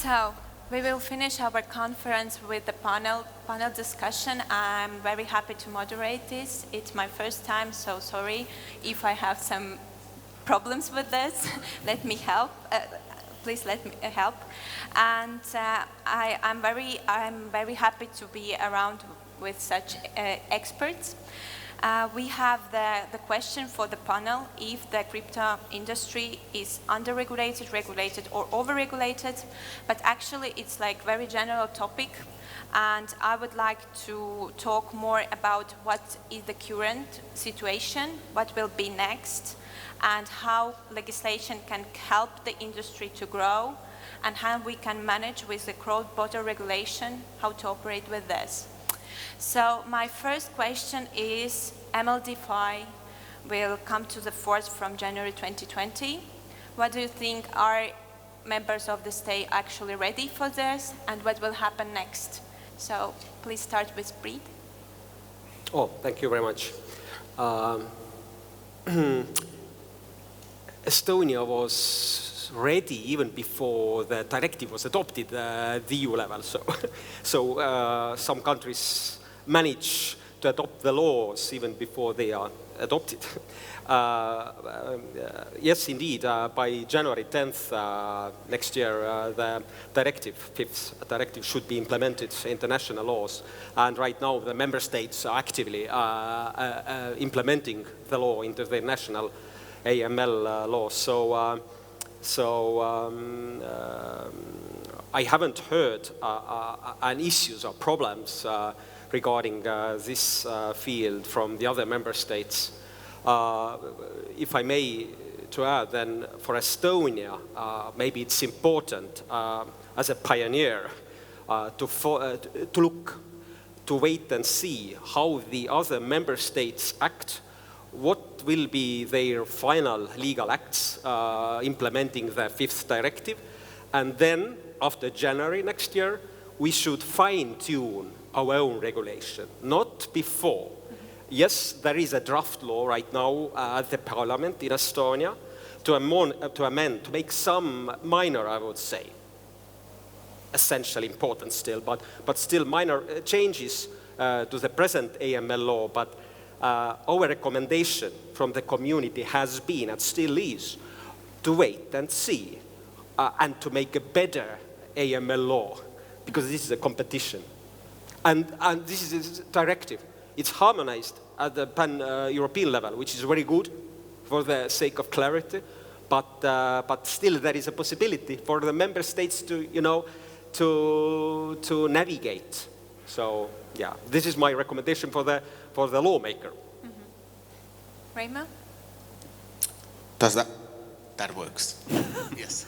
So we will finish our conference with the panel discussion. I'm very happy to moderate this. It's my first time, so sorry if I have some problems with this. Let me help. Please let me help. And I'm very happy to be around with such experts. We have the question for the panel, if the crypto industry is under-regulated, regulated, or over-regulated. But actually, it's like very general topic. And I would like to talk more about what is the current situation, what will be next, and how legislation can help the industry to grow, and how we can manage with the cross-border regulation, how to operate with this. So my first question is, MLD5 will come to the force from January 2020. What do you think, are members of the state actually ready for this, and what will happen next? So please start with Priit. Oh, thank you very much. Estonia was ready even before the directive was adopted at the EU level. So some countries manage to adopt the laws even before they are adopted. Yes, indeed, by January 10th next year, the fifth directive should be implemented into national laws. And right now, the member states are actively implementing the law into their national AML laws. So I haven't heard any issues or problems regarding this field from the other member states. If I may to add, then for Estonia, maybe it's important as a pioneer to look, to wait and see how the other member states act, what will be their final legal acts implementing the fifth directive, and then after January next year, we should fine-tune our own regulation, not before. Yes, there is a draft law right now at the parliament in Estonia to amend, to make some minor, I would say, essentially important still, but still minor changes to the present AML law. But our recommendation from the community has been, and still is, to wait and see and to make a better AML law, because this is a competition. And this is a directive. It's harmonized at the pan-European level, which is very good for the sake of clarity. But still, there is a possibility for the member states to, to navigate. So, yeah, this is my recommendation for the lawmaker. Mm-hmm. Reimo? Does that works? Yes.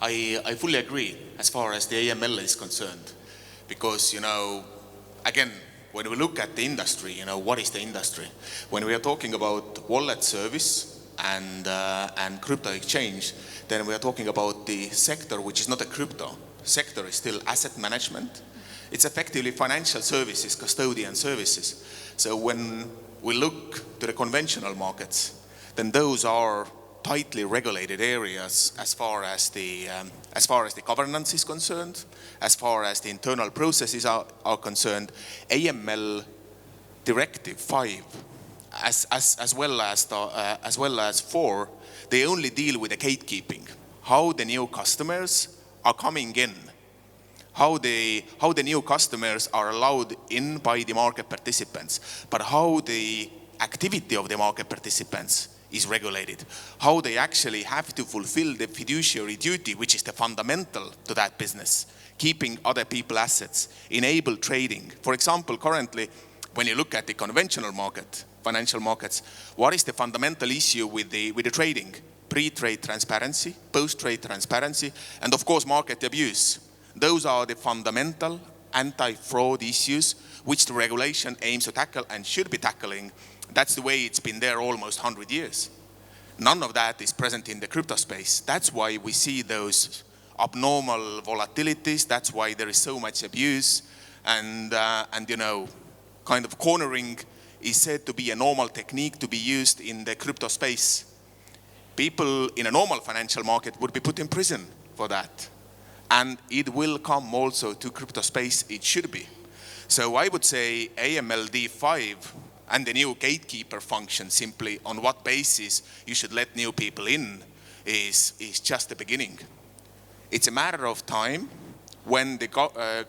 I fully agree as far as the AML is concerned. Because, again, when we look at the industry, what is the industry? When we are talking about wallet service and crypto exchange, then we are talking about the sector which is not a crypto. Sector is still asset management. It's effectively financial services, custodian services. So when we look to the conventional markets, then those are tightly regulated areas as far as the governance is concerned, as far as the internal processes are concerned. AML Directive 5, as well as 4, they only deal with the gatekeeping, how the new customers are coming in, how the new customers are allowed in by the market participants, but how the activity of the market participants is regulated, how they actually have to fulfill the fiduciary duty, which is the fundamental to that business, keeping other people's assets, enable trading. For example, currently, when you look at the conventional market, financial markets, what is the fundamental issue with the trading? Pre-trade transparency, post-trade transparency, and of course, market abuse. Those are the fundamental anti-fraud issues which the regulation aims to tackle and should be tackling. That's the way it's been there almost 100 years. None of that is present in the crypto space. That's why we see those abnormal volatilities. That's why there is so much abuse. And kind of cornering is said to be a normal technique to be used in the crypto space. People in a normal financial market would be put in prison for that. And it will come also to crypto space, it should be. So I would say AMLD5 and the new gatekeeper function, simply on what basis you should let new people in, is just the beginning. It's a matter of time when the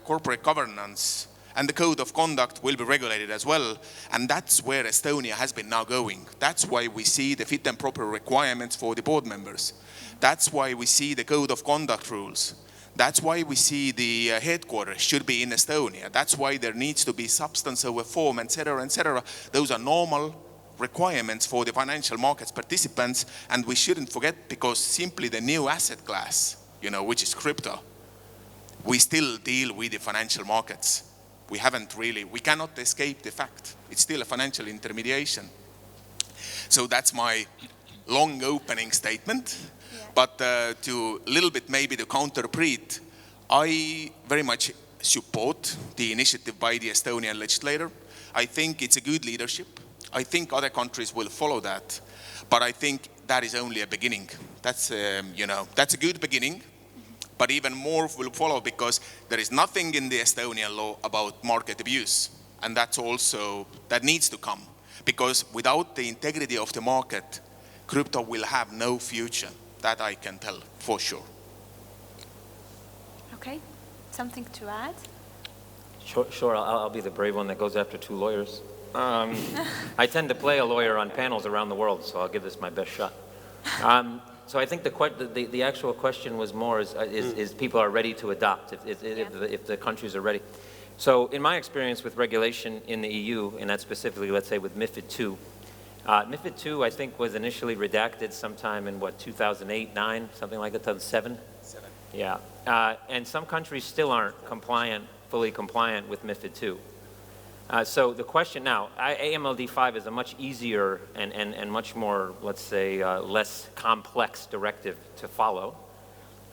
corporate governance and the code of conduct will be regulated as well. And that's where Estonia has been now going. That's why we see the fit and proper requirements for the board members. That's why we see the code of conduct rules. That's why we see the headquarters should be in Estonia. That's why there needs to be substance over form, etc., etc. Those are normal requirements for the financial markets participants, and we shouldn't forget, because simply the new asset class, which is crypto, we still deal with the financial markets. We cannot escape the fact. It's still a financial intermediation. So that's my long opening statement. But to a little bit maybe to counter Priit, I very much support the initiative by the Estonian legislator. I think it's a good leadership. I think other countries will follow that. But I think that is only a beginning. That's a good beginning. But even more will follow, because there is nothing in the Estonian law about market abuse. And that needs to come. Because without the integrity of the market, crypto will have no future. That I can tell for sure. Okay, something to add? Sure. I'll be the brave one that goes after two lawyers. I tend to play a lawyer on panels around the world, so I'll give this my best shot. So I think the actual question was more is people are ready to adopt, if the countries are ready. So in my experience with regulation in the EU, and that specifically, let's say with MiFID II, MiFID II, I think, was initially redacted sometime in, 2008, 9, something like that, 2007? 7. Yeah. And some countries still aren't fully compliant with MiFID II. So the question now, AMLD5 is a much easier and much more, let's say, less complex directive to follow.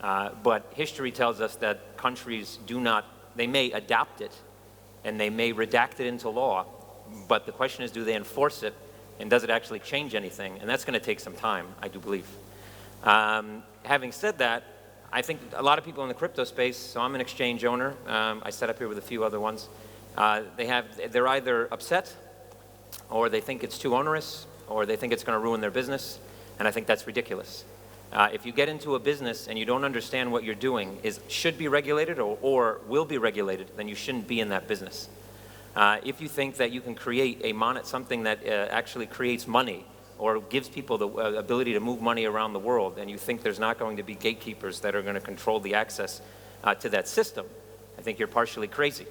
But history tells us that countries they may adopt it and they may redact it into law, but the question is, do they enforce it? And does it actually change anything? And that's going to take some time, I do believe. Having said that, I think a lot of people in the crypto space, so I'm an exchange owner. I set up here with a few other ones. They're either upset, or they think it's too onerous, or they think it's going to ruin their business. And I think that's ridiculous. If you get into a business and you don't understand what you're doing should be regulated or will be regulated, then you shouldn't be in that business. If you think that you can create something that actually creates money or gives people the ability to move money around the world, and you think there's not going to be gatekeepers that are going to control the access to that system, I think you're partially crazy.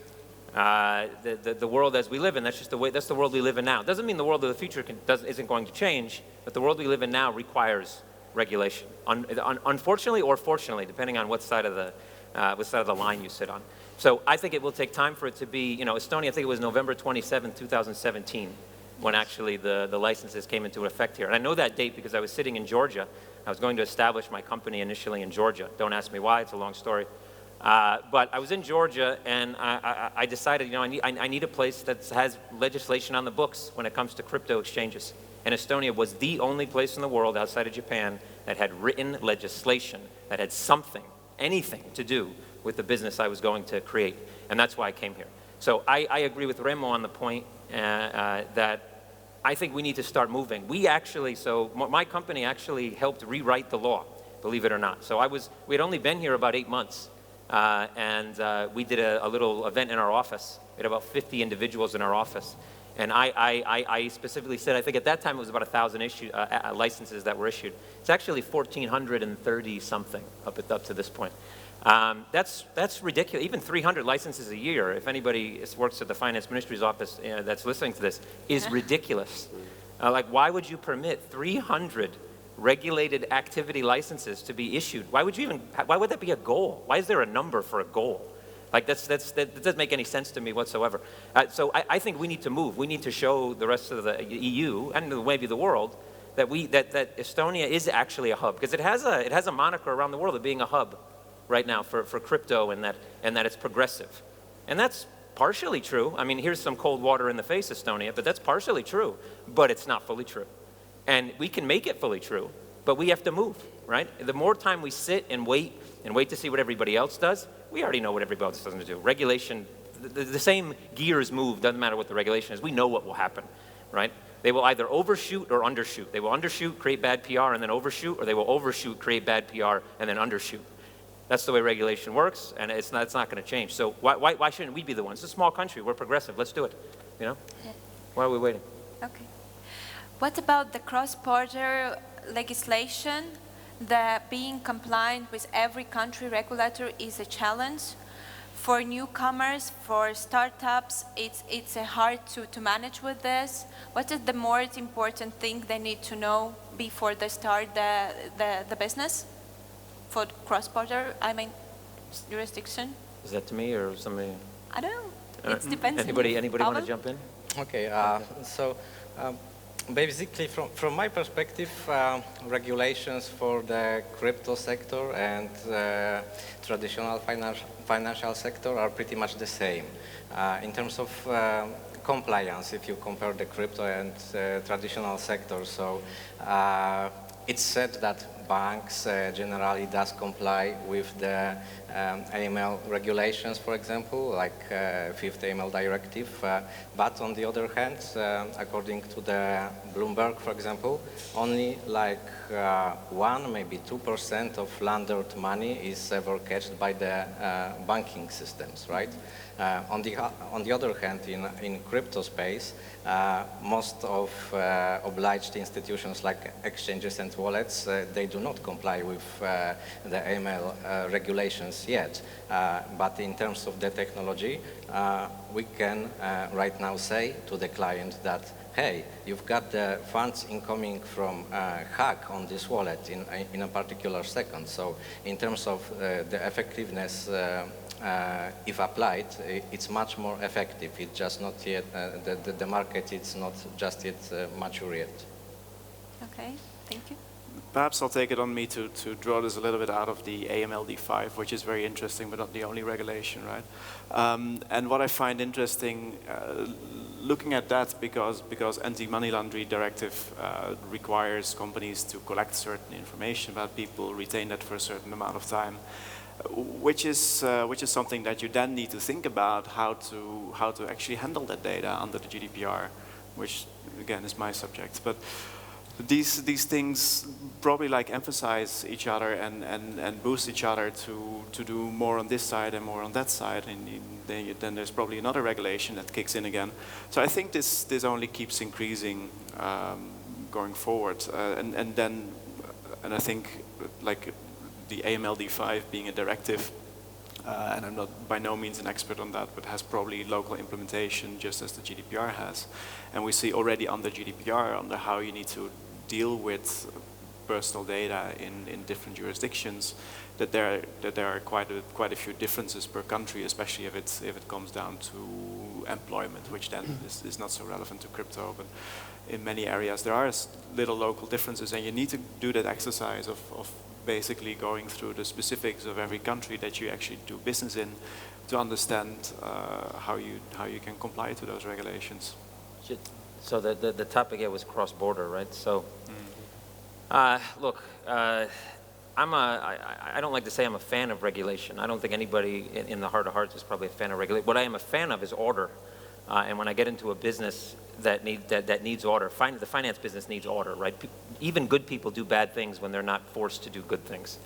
The world as we live in, that's the world we live in now. It doesn't mean the world of the future isn't going to change, but the world we live in now requires regulation. Unfortunately or fortunately, depending on what side of the line you sit on. So I think it will take time for it to be, Estonia, I think it was November 27, 2017, when actually the licenses came into effect here. And I know that date because I was sitting in Georgia. I was going to establish my company initially in Georgia. Don't ask me why, it's a long story. But I was in Georgia, and I decided, I need a place that has legislation on the books when it comes to crypto exchanges. And Estonia was the only place in the world outside of Japan that had written legislation that had anything to do with the business I was going to create. And that's why I came here. So I agree with Reimo on the point that I think we need to start moving. My company actually helped rewrite the law, believe it or not. So we had only been here about 8 months. And we did a little event in our office. We had about 50 individuals in our office. And I specifically said, I think at that time it was about 1,000 licenses that were issued. It's actually 1,430 something up to this point. That's ridiculous. Even 300 licenses a year, if anybody works at the Finance Ministry's office that's listening to this, is ridiculous. Why would you permit 300 regulated activity licenses to be issued? Why would that be a goal? Why is there a number for a goal? That doesn't make any sense to me whatsoever. So I think we need to move. We need to show the rest of the EU and maybe the world that Estonia is actually a hub, because it has a moniker around the world of being a hub right now for crypto, and that it's progressive. And that's partially true. I mean, here's some cold water in the face, Estonia, but that's partially true, but it's not fully true. And we can make it fully true, but we have to move, right? The more time we sit and wait and wait to see what everybody else does, we already know what everybody else doesn't do. Regulation, the same gears move, doesn't matter what the regulation is. We know what will happen, right? They will either overshoot or undershoot. They will undershoot, create bad PR, and then overshoot, or they will overshoot, create bad PR, and then undershoot. That's the way regulation works, and it's not going to change. So why shouldn't we be the ones? It's a small country. We're progressive. Let's do it. You know? Yeah. Why are we waiting? Okay. What about the cross-border legislation? The being compliant with every country regulator is a challenge. For newcomers, for startups, it's hard to manage with this. What is the most important thing they need to know before they start the business for cross-border, jurisdiction? Is that to me or somebody? I don't know. It depends. Anybody want to Pawel? jump in? Okay, basically from my perspective, regulations for the crypto sector and traditional financial sector are pretty much the same. In terms of compliance, if you compare the crypto and traditional sector, so it's said that banks generally does comply with the AML regulations, for example, like Fifth AML Directive. But on the other hand, according to the Bloomberg, for example, only like 1, maybe 2% of laundered money is ever catched by the banking systems, right? On the other hand, in crypto space, most of obliged institutions like exchanges and wallets, they do not comply with the AML regulations yet. But in terms of the technology, we can right now say to the client that, hey, you've got the funds incoming from hack on this wallet in a particular second. So in terms of the effectiveness, if applied, it's much more effective. It's just not yet, the market is not just yet mature yet. Okay, thank you. Perhaps I'll take it on me to draw this a little bit out of the AMLD5, which is very interesting, but not the only regulation, right? And what I find interesting, looking at that, because anti-money laundering directive requires companies to collect certain information about people, retain that for a certain amount of time, which is something that you then need to think about how to actually handle that data under the GDPR, which again is my subject. But these things probably like emphasize each other and boost each other to do more on this side and more on that side, and then there's probably another regulation that kicks in again. So I think this only keeps increasing going forward, and I think like the AMLD5 being a directive, and I'm not by no means an expert on that, but has probably local implementation just as the GDPR has. And we see already under GDPR, under how you need to deal with personal data in different jurisdictions, that there are quite a few differences per country, especially if it comes down to employment, which then is not so relevant to crypto. But in many areas there are little local differences, and you need to do that exercise of basically going through the specifics of every country that you actually do business in to understand how you can comply to those regulations. So the topic here was cross-border, right? So, look, I don't like to say I'm a fan of regulation. I don't think anybody in the heart of hearts is probably a fan of regulation. What I am a fan of is order. And when I get into a business that needs order, the finance business needs order, right? Even good people do bad things when they're not forced to do good things.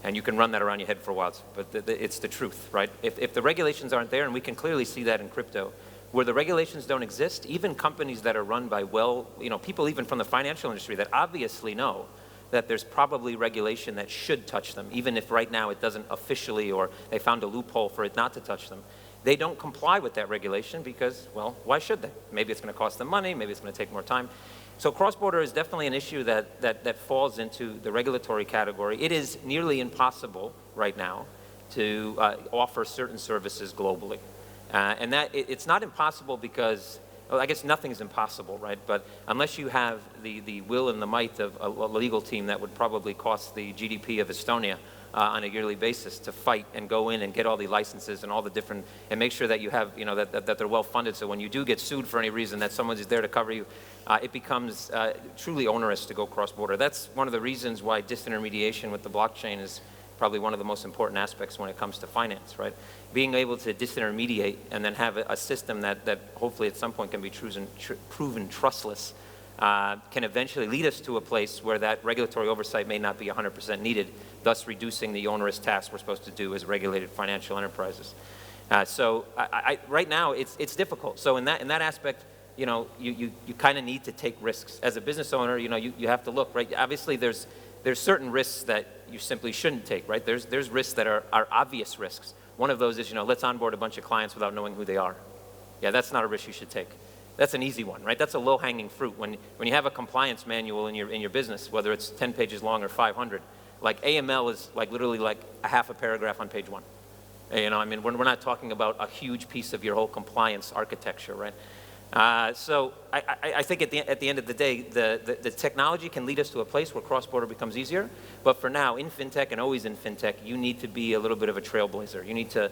And you can run that around your head for a while, but it's the truth, right? If the regulations aren't there, and we can clearly see that in crypto, where the regulations don't exist, even companies that are run by people even from the financial industry that obviously know that there's probably regulation that should touch them, even if right now it doesn't officially, or they found a loophole for it not to touch them. They don't comply with that regulation because, well, why should they? Maybe it's going to cost them money, maybe it's going to take more time. So cross-border is definitely an issue that falls into the regulatory category. It is nearly impossible right now to offer certain services globally. And it's not impossible because, well, I guess nothing is impossible, right? But unless you have the will and the might of a legal team that would probably cost the GDP of Estonia on a yearly basis to fight and go in and get all the licenses and all the different, and make sure that you have, that they're well funded, so when you do get sued for any reason that someone is there to cover you, it becomes truly onerous to go cross-border. That's one of the reasons why disintermediation with the blockchain is probably one of the most important aspects when it comes to finance, right? Being able to disintermediate and then have a system that hopefully at some point can be proven trustless can eventually lead us to a place where that regulatory oversight may not be 100% needed, thus reducing the onerous tasks we're supposed to do as regulated financial enterprises. So right now it's difficult. So in that aspect, you kind of need to take risks. As a business owner, you have to look, right? Obviously there's certain risks that you simply shouldn't take, right? There's risks that are obvious risks. One of those is, let's onboard a bunch of clients without knowing who they are. Yeah, that's not a risk you should take. That's an easy one, right? That's a low-hanging fruit. When you have a compliance manual in your business, whether it's 10 pages long or 500, like AML is like literally like a half a paragraph on page 1. I mean, we're not talking about a huge piece of your whole compliance architecture, right? So I think at the end of the day, the technology can lead us to a place where cross-border becomes easier. But for now, in fintech and always in fintech, you need to be a little bit of a trailblazer. You need to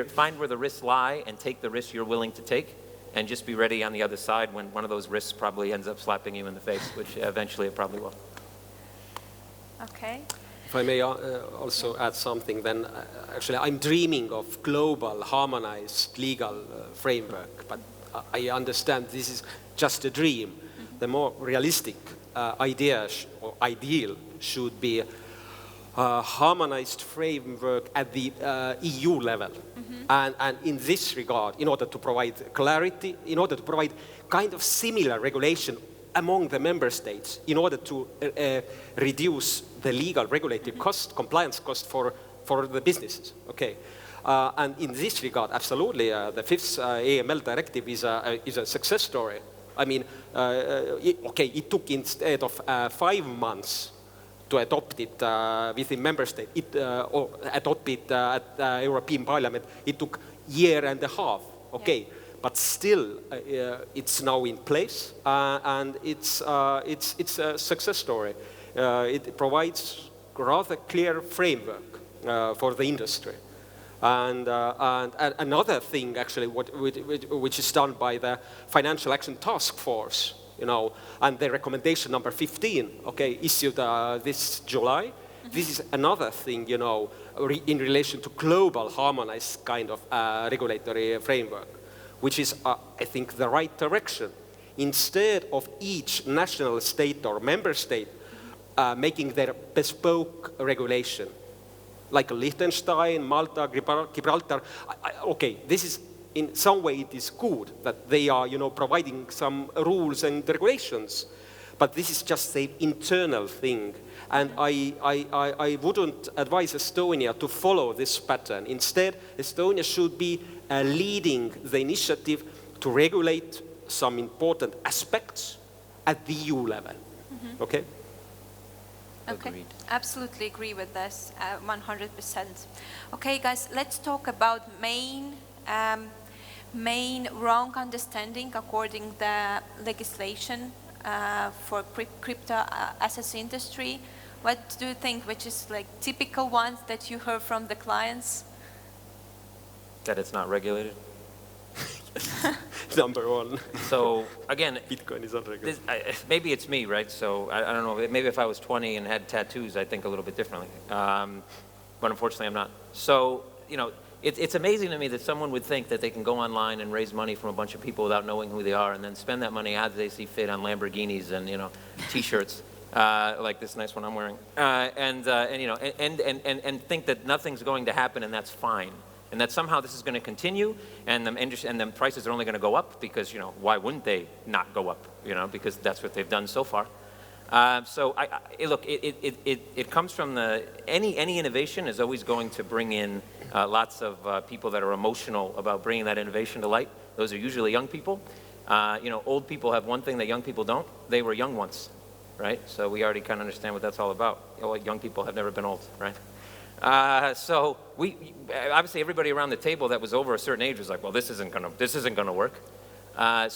find where the risks lie and take the risks you're willing to take, and just be ready on the other side when one of those risks probably ends up slapping you in the face, which eventually it probably will. Okay. If I may also add something, then actually I'm dreaming of global harmonized legal framework, but I understand this is just a dream. The more realistic idea or ideal should be a harmonized framework at the EU level. And in this regard, in order to provide clarity, in order to provide kind of similar regulation among the member states, in order to reduce the legal regulated cost, compliance cost for the businesses. Okay. And in this regard, absolutely, the fifth AML directive is a success story. I mean, it took, instead of 5 months to adopt it within member state, or adopt it at the European Parliament, it took year and a half. Okay. Yeah. But still, it's now in place, and it's a success story. It provides rather clear framework for the industry. And another thing, actually, which is done by the Financial Action Task Force, and the recommendation number 15, okay, issued this July. This is another thing, in relation to global harmonized kind of regulatory framework, which is, I think, the right direction. Instead of each national state or member state making their bespoke regulation, like Liechtenstein, Malta, Gibraltar, okay, this is, in some way, it is good that they are, providing some rules and regulations, but this is just an internal thing. And I wouldn't advise Estonia to follow this pattern. Instead, Estonia should be leading the initiative to regulate some important aspects at the EU level. Okay? Okay, Agreed. Absolutely agree with this, 100%. Okay, guys, let's talk about main wrong understanding according the legislation for crypto assets industry. What do you think, which is like typical ones that you heard from the clients? That it's not regulated. Number one. So again, Bitcoin is unregulated. Maybe it's me, right? So I don't know. Maybe if I was 20 and had tattoos, I'd think a little bit differently. But unfortunately, I'm not. So it's amazing to me that someone would think that they can go online and raise money from a bunch of people without knowing who they are, and then spend that money as they see fit on Lamborghinis and T-shirts like this nice one I'm wearing, and think that nothing's going to happen and that's fine. And that somehow this is going to continue, and the prices are only going to go up because, why wouldn't they not go up? Because that's what they've done so far. So look, it comes from any innovation is always going to bring in lots of people that are emotional about bringing that innovation to light. Those are usually young people. Old people have one thing that young people don't. They were young once, right? So we already kind of understand what that's all about. Young people have never been old, right? So obviously everybody around the table that was over a certain age was like, well, this isn't gonna work. But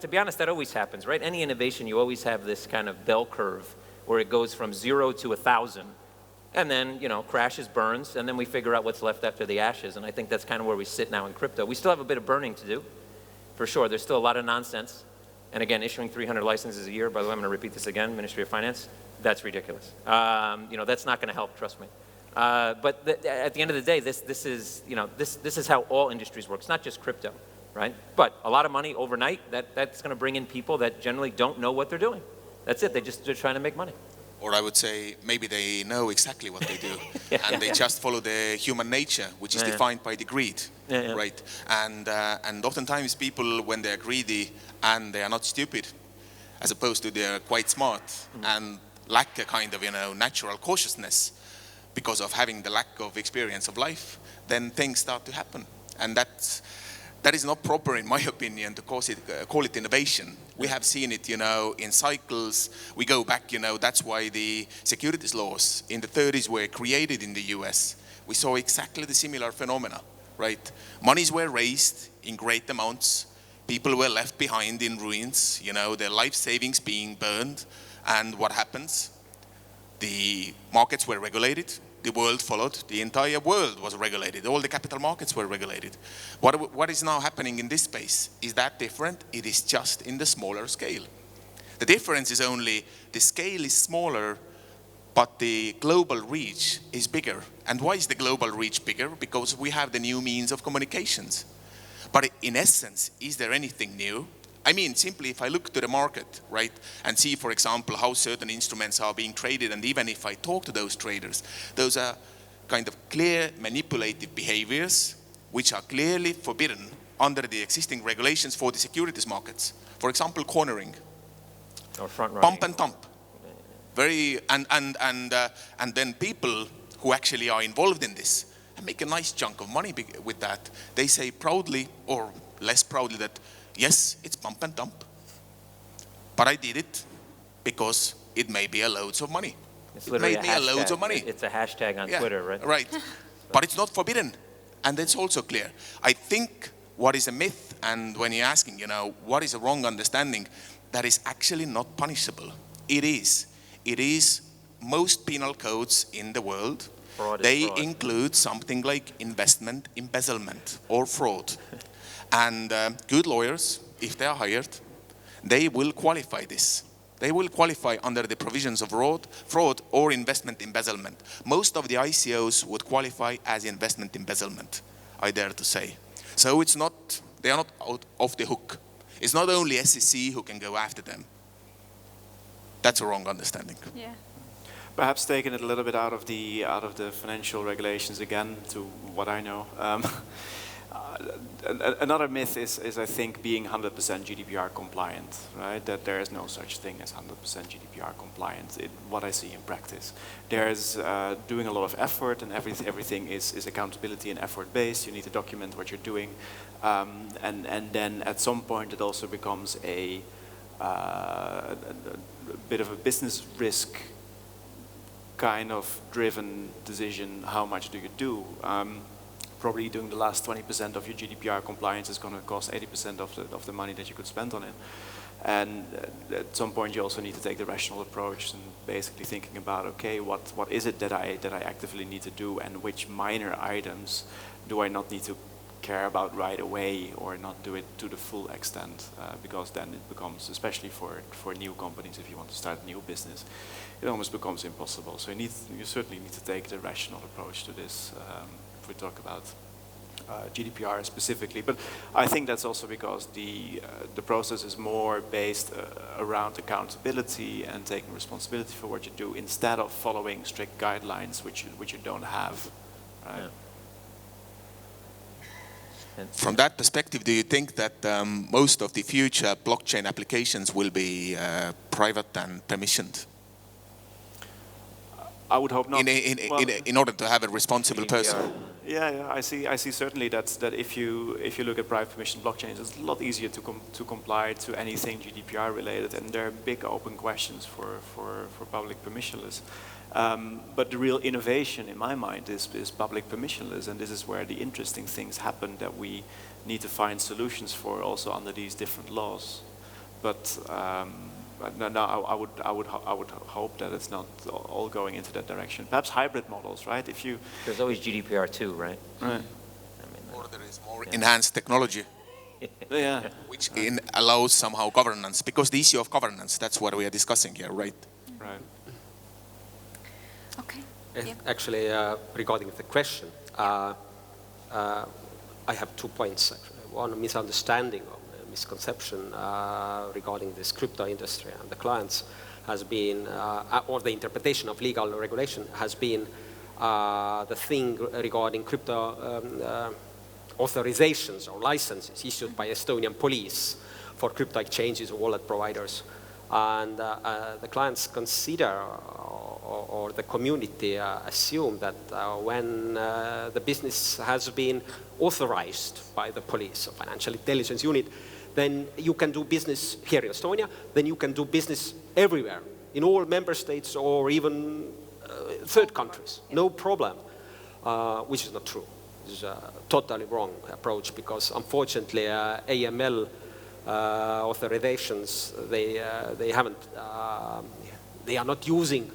to be honest, that always happens, right? Any innovation, you always have this kind of bell curve where it goes from 0 to 1,000, and then crashes, burns, and then we figure out what's left after the ashes. And I think that's kind of where we sit now in crypto. We still have a bit of burning to do, for sure. There's still a lot of nonsense. And again, issuing 300 licenses a year. By the way, I'm going to repeat this again. Ministry of Finance. That's ridiculous. That's not going to help, trust me. But at the end of the day, this is how all industries work. It's not just crypto, right? But a lot of money overnight, that's going to bring in people that generally don't know what they're doing. That's it. They're trying to make money. Or I would say maybe they know exactly what they do, and they just follow the human nature, which is defined by the greed, right? And oftentimes people, when they are greedy and they are not stupid, as opposed to they're quite smart and lack a kind of natural cautiousness because of having the lack of experience of life, then things start to happen, and that is not proper, in my opinion, to call it innovation. We have seen it, in cycles. We go back, that's why the securities laws in the 30s were created in the US. We saw exactly the similar phenomena, right? Monies were raised in great amounts. People were left behind in ruins, their life savings being burned. And what happens? The markets were regulated. The world followed. The entire world was regulated. All the capital markets were regulated. What is now happening in this space? Is that different? It is just in the smaller scale. The difference is only the scale is smaller, but the global reach is bigger. And why is the global reach bigger? Because we have the new means of communications. But in essence, is there anything new? I mean, simply if I look to the market, right, and see, for example, how certain instruments are being traded, and even if I talk to those traders, those are kind of clear manipulative behaviors which are clearly forbidden under the existing regulations for the securities markets. For example, cornering, or front running. pump and dump. And then people who actually are involved in this and make a nice chunk of money with that, they say proudly or less proudly that, yes, it's pump and dump, but I did it because it made me a loads of money. It's literally it made me a loads of money. It's a hashtag on Twitter, right? Right. But it's not forbidden, and that's also clear. I think what is a myth, and when you're asking, what is a wrong understanding, that is actually not punishable. It is. It is most penal codes in the world. They include something like investment embezzlement or fraud. And good lawyers, if they are hired, they will qualify this. They will qualify under the provisions of fraud or investment embezzlement. Most of the ICOs would qualify as investment embezzlement, I dare to say. So they are not out of the hook. It's not only SEC who can go after them. That's a wrong understanding. Yeah. Perhaps taking it a little bit out of the financial regulations again to what I know. Another myth is I think being 100% GDPR compliant, right? That there is no such thing as 100% GDPR compliant. What I see in practice, there's doing a lot of effort, and everything is accountability and effort based. You need to document what you're doing, and then at some point it also becomes a bit of a business risk kind of driven decision. How much do you do? Probably doing the last 20% of your GDPR compliance is going to cost 80% of the money that you could spend on it. And at some point you also need to take the rational approach and basically thinking about, okay, what is it that I actively need to do, and which minor items do I not need to care about right away or not do it to the full extent, because then it becomes, especially for new companies, if you want to start a new business, it almost becomes impossible. So you certainly need to take the rational approach to this. If we talk about GDPR specifically, but I think that's also because the process is more based around accountability and taking responsibility for what you do instead of following strict guidelines which you don't have. Right? Yeah. From that perspective, do you think that most of the future blockchain applications will be private and permissioned? I would hope not. In order to have a responsible person. Yeah, I see certainly that if you look at private permission blockchains, it's a lot easier to comply to anything GDPR related, and there are big open questions for public permissionless. But the real innovation in my mind is public permissionless, and this is where the interesting things happen that we need to find solutions for also under these different laws. But no, I would hope that it's not all going into that direction. Perhaps hybrid models, right? There's always GDPR too, right? Right. Or there is more enhanced technology, Yeah. which allows somehow governance, because the issue of governance, that's what we are discussing here, right? Right. Okay. Yeah. Actually, regarding the question, I have 2 points. Actually. One, misunderstanding or misconception regarding this crypto industry and the clients has been, or the interpretation of legal regulation has been the thing regarding crypto authorizations or licenses issued by Estonian police for crypto exchanges or wallet providers. And the clients consider, or the community assume that when the business has been authorized by the police or financial intelligence unit, then you can do business here in Estonia, then you can do business everywhere, in all member states or even third countries, no problem, which is not true. This is a totally wrong approach because unfortunately AML authorizations, they haven't, they are not using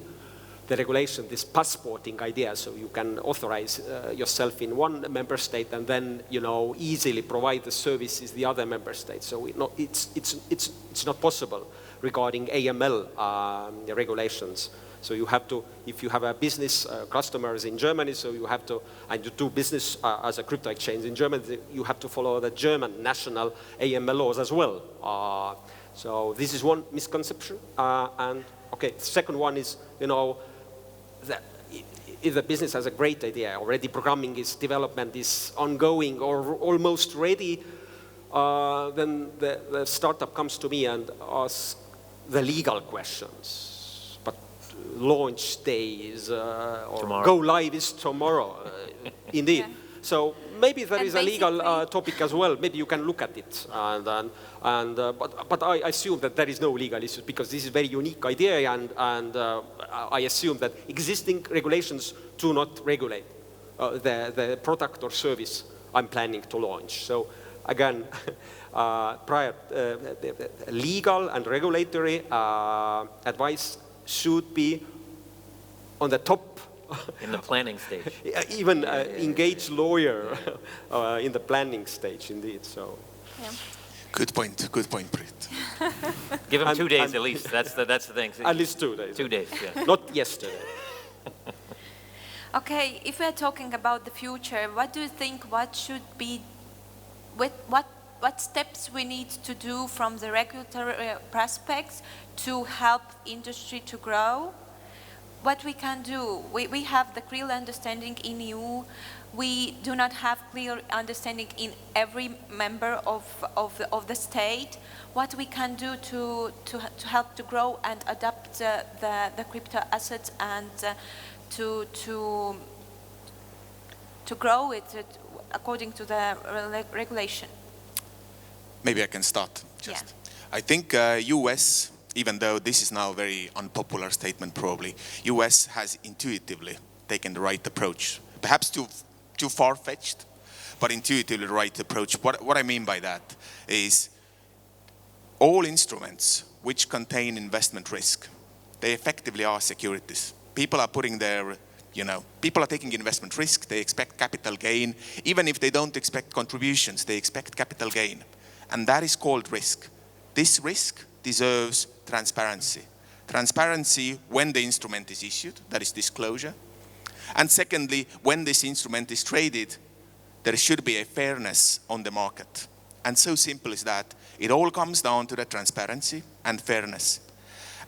the regulation, this passporting idea, so you can authorize yourself in one member state and then, you know, easily provide the services the other member states. So it's not possible regarding AML regulations. So you have to, if you have a business customers in Germany, so you have to, and you do business as a crypto exchange in Germany, you have to follow the German national AML laws as well. So this is one misconception. And okay, the second one is, you know, that if the business has a great idea, already programming is, development is ongoing or almost ready, then the startup comes to me and asks the legal questions. But launch day is, or tomorrow. go live is tomorrow, indeed. Yeah. So maybe there And is a legal basically- topic as well. Maybe you can look at it. But I assume that there is no legal issue because this is a very unique idea, and I assume that existing regulations do not regulate the product or service I'm planning to launch. So again, legal and regulatory advice should be on the top. In the planning stage. Even engage lawyer in the planning stage, indeed. So. Yeah. Good point, Priit. Give them 2 days and- at least. That's the thing. At least 2 days. 2 days, yeah. Not yesterday. Okay, if we're talking about the future, what do you think, what should be, what steps we need to do from the regulatory prospects to help industry to grow? What we can do, we have the clear understanding in EU. We do not have clear understanding in every member of the state. What we can do to help to grow and adapt the crypto assets and to grow it according to the regulation. Maybe I can start. Yeah. I think US, even though this is now a very unpopular statement probably, US has intuitively taken the right approach. Perhaps too far-fetched, but intuitively the right approach. What I mean by that is all instruments which contain investment risk, they effectively are securities. People are putting their, people are taking investment risk, they expect capital gain. Even if they don't expect contributions, they expect capital gain. And that is called risk. This risk deserves transparency. Transparency when the instrument is issued, that is disclosure. And secondly, when this instrument is traded, there should be a fairness on the market. And so simple is that. It all comes down to the transparency and fairness.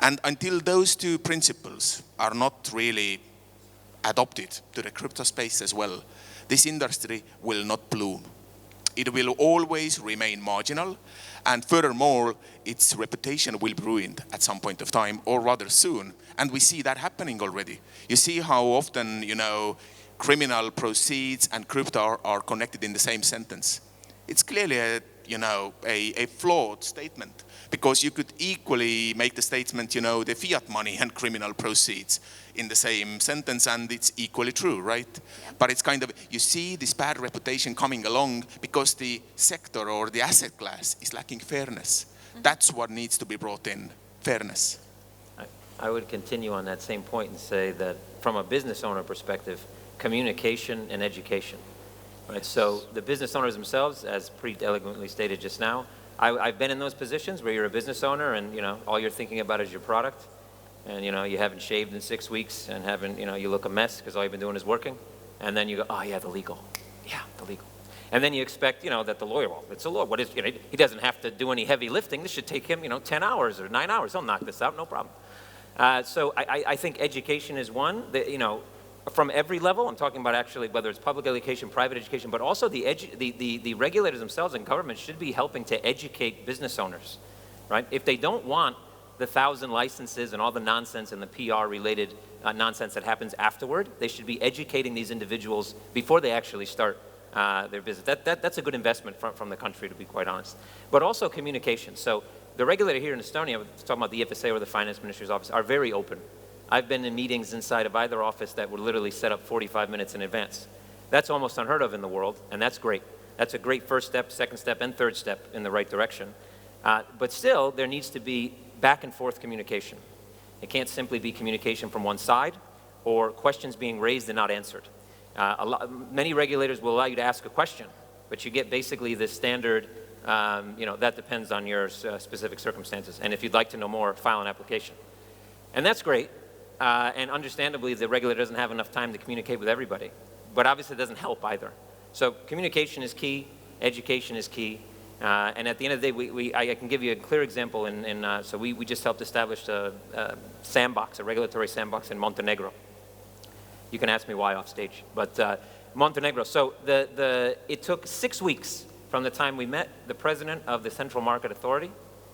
And until those two principles are not really adopted to the crypto space as well, this industry will not bloom. It will always remain marginal, and furthermore, its reputation will be ruined at some point of time, or rather soon. And we see that happening already. You see how often, criminal proceeds and crypto are connected in the same sentence. It's clearly a flawed statement, because you could equally make the statement, the fiat money and criminal proceeds in the same sentence, and it's equally true, right? Yeah. But it's kind of, you see this bad reputation coming along because the sector or the asset class is lacking fairness. Mm-hmm. That's what needs to be brought in, fairness. I would continue on that same point and say that from a business owner perspective, communication and education. Right? So the business owners themselves, as Priit eloquently stated just now, I've been in those positions where you're a business owner and all you're thinking about is your product. and you haven't shaved in 6 weeks and you look a mess because all you've been doing is working, and then you go, oh yeah, the legal. And then you expect, that the lawyer, well, it's a lawyer. What is, he doesn't have to do any heavy lifting. This should take him, 10 hours or 9 hours. He'll knock this out, no problem. So I think education is one, from every level. I'm talking about actually whether it's public education, private education, but also the regulators themselves and government should be helping to educate business owners, right? If they don't want the 1,000 licenses and all the nonsense and the PR-related nonsense that happens afterward, they should be educating these individuals before they actually start their business. That's a good investment from the country, to be quite honest. But also communication. So the regulator here in Estonia, I was talking about the FSA or the finance minister's office, are very open. I've been in meetings inside of either office that were literally set up 45 minutes in advance. That's almost unheard of in the world, and that's great. That's a great first step, second step, and third step in the right direction. But still, there needs to be back and forth communication. It can't simply be communication from one side or questions being raised and not answered. Many regulators will allow you to ask a question, but you get basically the standard, that depends on your specific circumstances. And if you'd like to know more, file an application. And that's great. And understandably, the regulator doesn't have enough time to communicate with everybody. But obviously, it doesn't help either. So communication is key. Education is key. And at the end of the day, I can give you a clear example. So we just helped establish a sandbox, a regulatory sandbox in Montenegro. You can ask me why off stage, but Montenegro. So it took 6 weeks from the time we met the president of the Central Market Authority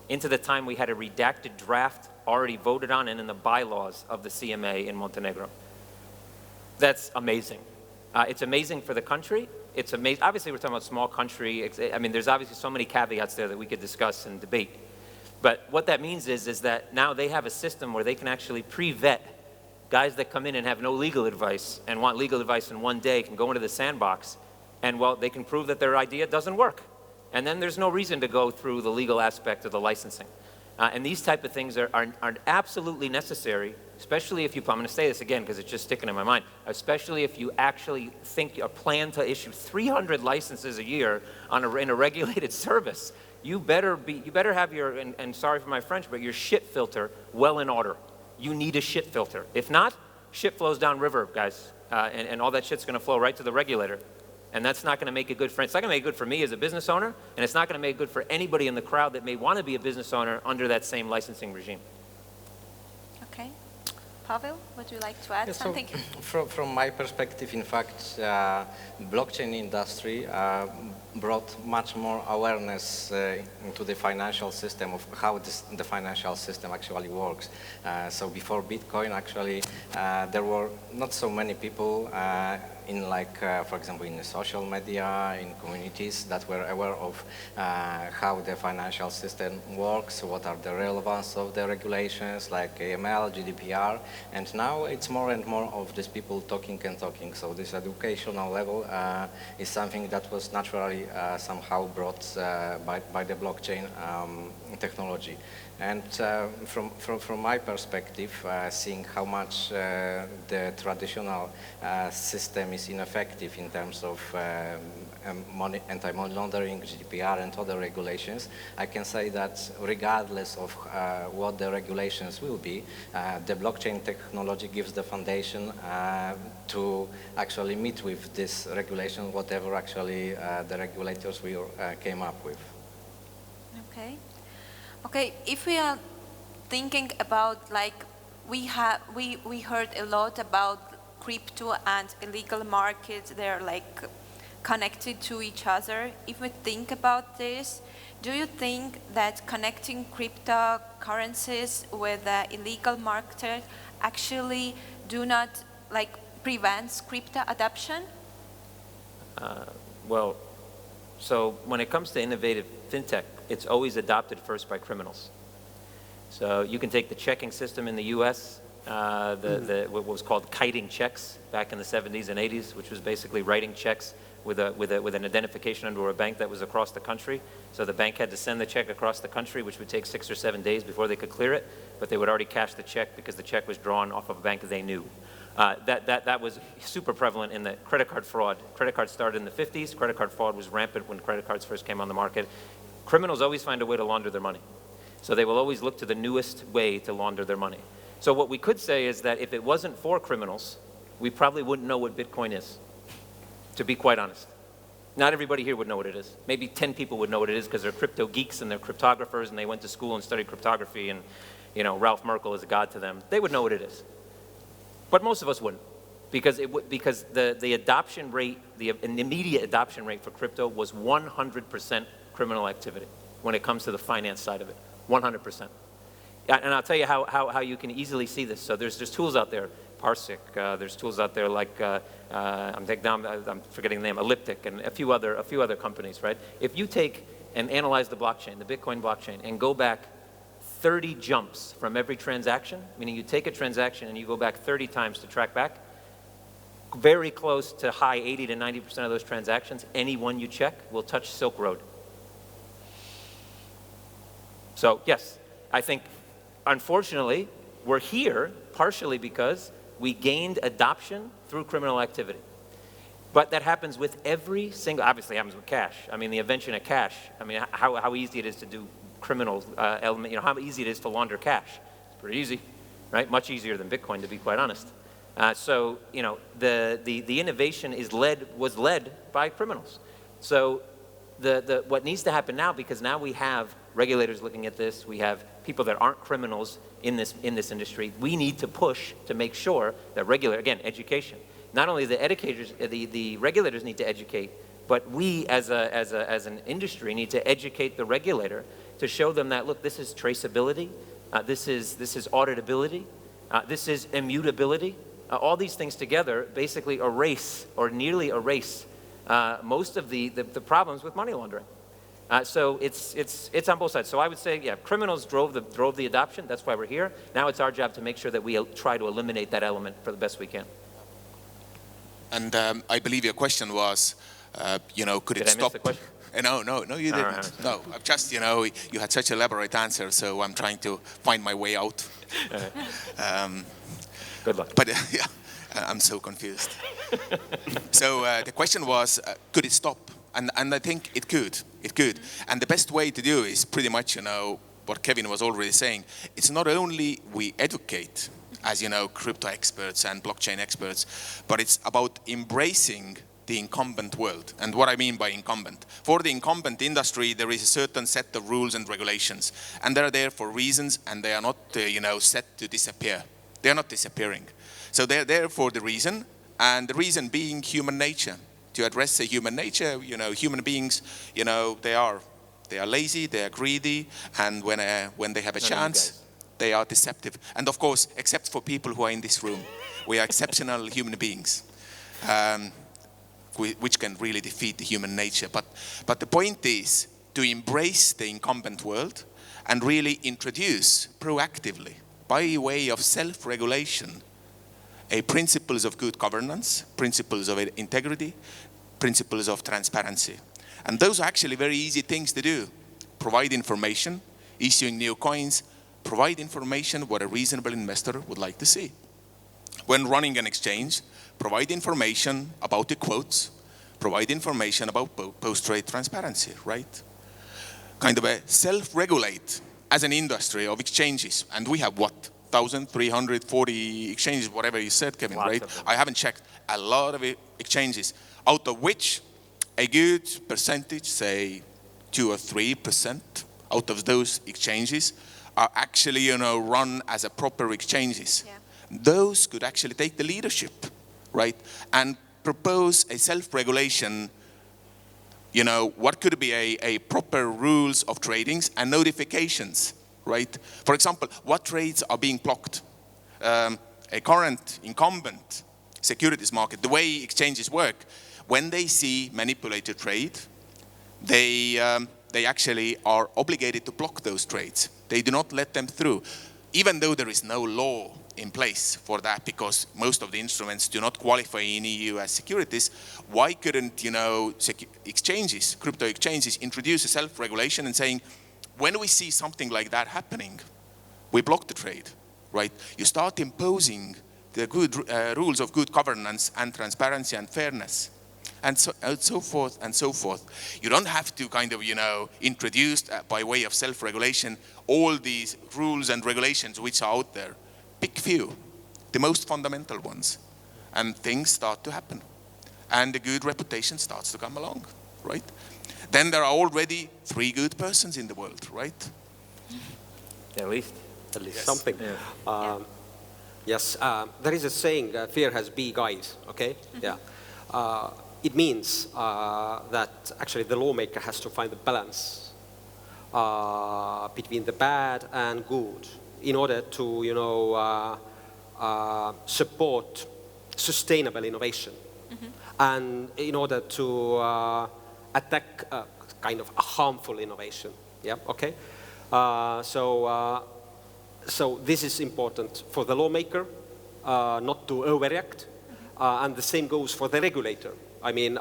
into the time we had a redacted draft already voted on and in the bylaws of the CMA in Montenegro. That's amazing. It's amazing for the country. It's amazing. Obviously, we're talking about small country. I mean, there's obviously so many caveats there that we could discuss and debate. But what that means is that now they have a system where they can actually pre-vet guys that come in and have no legal advice and want legal advice in one day can go into the sandbox and, well, they can prove that their idea doesn't work. And then there's no reason to go through the legal aspect of the licensing. And these type of things are absolutely necessary, especially if you, I'm going to say this again because it's just sticking in my mind, especially if you actually think or plan to issue 300 licenses a year in a regulated service. You better have your, and sorry for my French, but your shit filter well in order. You need a shit filter. If not, shit flows down river, guys, and all that shit's going to flow right to the regulator. And that's not going to make it good for, it's not going to make it good for me as a business owner, and it's not going to make it good for anybody in the crowd that may want to be a business owner under that same licensing regime. Okay. Pawel, would you like to add something? So from my perspective, in fact, blockchain industry brought much more awareness into the financial system of how the financial system actually works. So before Bitcoin, actually, there were not so many people in for example, in the social media, in communities that were aware of how the financial system works, what are the relevance of the regulations like AML, GDPR, and now it's more and more of these people talking and talking. So this educational level is something that was naturally somehow brought by the blockchain technology. And from my perspective, seeing how much the traditional system is ineffective in terms of anti-money laundering, GDPR, and other regulations, I can say that regardless of what the regulations will be, the blockchain technology gives the foundation to actually meet with this regulation, whatever actually the regulators will came up with. Okay. Okay, if we are thinking about we heard a lot about crypto and illegal markets, they're connected to each other. If we think about this, do you think that connecting cryptocurrencies with the illegal market actually do not prevents crypto adoption? Well, so when it comes to innovative fintech, it's always adopted first by criminals. So you can take the checking system in the U.S., what was called kiting checks back in the 70s and 80s, which was basically writing checks with an identification under a bank that was across the country. So the bank had to send the check across the country, which would take 6 or 7 days before they could clear it, but they would already cash the check because the check was drawn off of a bank they knew. That was super prevalent in the credit card fraud. Credit cards started in the 50s. Credit card fraud was rampant when credit cards first came on the market. Criminals always find a way to launder their money. So they will always look to the newest way to launder their money. So what we could say is that if it wasn't for criminals, we probably wouldn't know what Bitcoin is, to be quite honest. Not everybody here would know what it is. Maybe 10 people would know what it is because they're crypto geeks and they're cryptographers and they went to school and studied cryptography and, you know, Ralph Murcko is a god to them. They would know what it is. But most of us wouldn't because the adoption rate, an immediate adoption rate for crypto was 100% criminal activity when it comes to the finance side of it, 100%. And I'll tell you how you can easily see this. So there's tools out there, Parsec, there's tools out there like, I'm forgetting the name, Elliptic, and a few other companies, right? If you take and analyze the blockchain, the Bitcoin blockchain, and go back 30 jumps from every transaction, meaning you take a transaction and you go back 30 times to track back, very close to high 80 to 90% of those transactions, any one you check will touch Silk Road. So yes, I think, unfortunately, we're here partially because we gained adoption through criminal activity. But that happens with every single, obviously happens with cash. I mean, the invention of cash, I mean, how easy it is to do criminal element, you know, how easy it is to launder cash. It's pretty easy, right? Much easier than Bitcoin, to be quite honest. So, you know, the innovation was led by criminals. So what needs to happen now, because now we have regulators looking at this, we have people that aren't criminals in this industry, we need to push to make sure that again, education. Not only the regulators need to educate, but we as an industry need to educate the regulator to show them that, look, this is traceability, this is auditability, this is immutability. All these things together basically erase or nearly erase most of the problems with money laundering. So it's on both sides. So I would say, yeah, criminals drove the adoption. That's why we're here. Now it's our job to make sure that we try to eliminate that element for the best we can. And I believe your question was, you know, could it stop? Did I miss the question? No, you didn't. Right. No, I've just, you know, you had such an elaborate answer, so I'm trying to find my way out. Good luck. But yeah, I'm so confused. So the question was, could it stop? And I think it could. It could. And the best way to do is pretty much, you know, what Kevin was already saying. It's not only we educate, as you know, crypto experts and blockchain experts, but it's about embracing the incumbent world. And what I mean by incumbent. For the incumbent industry, there is a certain set of rules and regulations. And they're there for reasons, and they are not, you know, set to disappear. They're not disappearing. So they're there for the reason, and the reason being human nature. To address the human nature, you know, human beings, you know, they are lazy, they are greedy, and when they have a chance, they are deceptive. And of course, except for people who are in this room, we are exceptional human beings, which can really defeat the human nature. But the point is to embrace the incumbent world and really introduce proactively, by way of self-regulation, principles of good governance, principles of integrity, principles of transparency. And those are actually very easy things to do. Provide information, issuing new coins, provide information what a reasonable investor would like to see. When running an exchange, provide information about the quotes, provide information about post-trade transparency, right? Kind of a self-regulate as an industry of exchanges. And we have what? 1,340 exchanges, whatever you said, Kevin, Lots right? of them. I haven't checked. A lot of exchanges, out of which a good percentage, say 2 or 3% out of those exchanges are actually, you know, run as a proper exchanges. Yeah. Those could actually take the leadership, right? And propose a self-regulation, you know, what could be a proper rules of tradings and notifications. Right? For example, what trades are being blocked? A current incumbent securities market, the way exchanges work, when they see manipulated trade, they actually are obligated to block those trades. They do not let them through, even though there is no law in place for that, because most of the instruments do not qualify in EU as securities. Why couldn't, you know, exchanges, crypto exchanges, introduce a self-regulation and saying, when we see something like that happening, we block the trade, right? You start imposing the good rules of good governance and transparency and fairness, and so forth and so forth. You don't have to kind of, you know, introduce by way of self-regulation all these rules and regulations which are out there. pick few, the most fundamental ones, and things start to happen. And a good reputation starts to come along, right? Then there are already 3 good persons in the world, right? At least. At least Yes. something. Yeah. Yes, there is a saying, fear has big eyes, okay? Yeah. It means that actually the lawmaker has to find the balance between the bad and good in order to, support sustainable innovation and in order to attack kind of a harmful innovation. Yeah, okay? So this is important for the lawmaker, not to overreact, and the same goes for the regulator. I mean,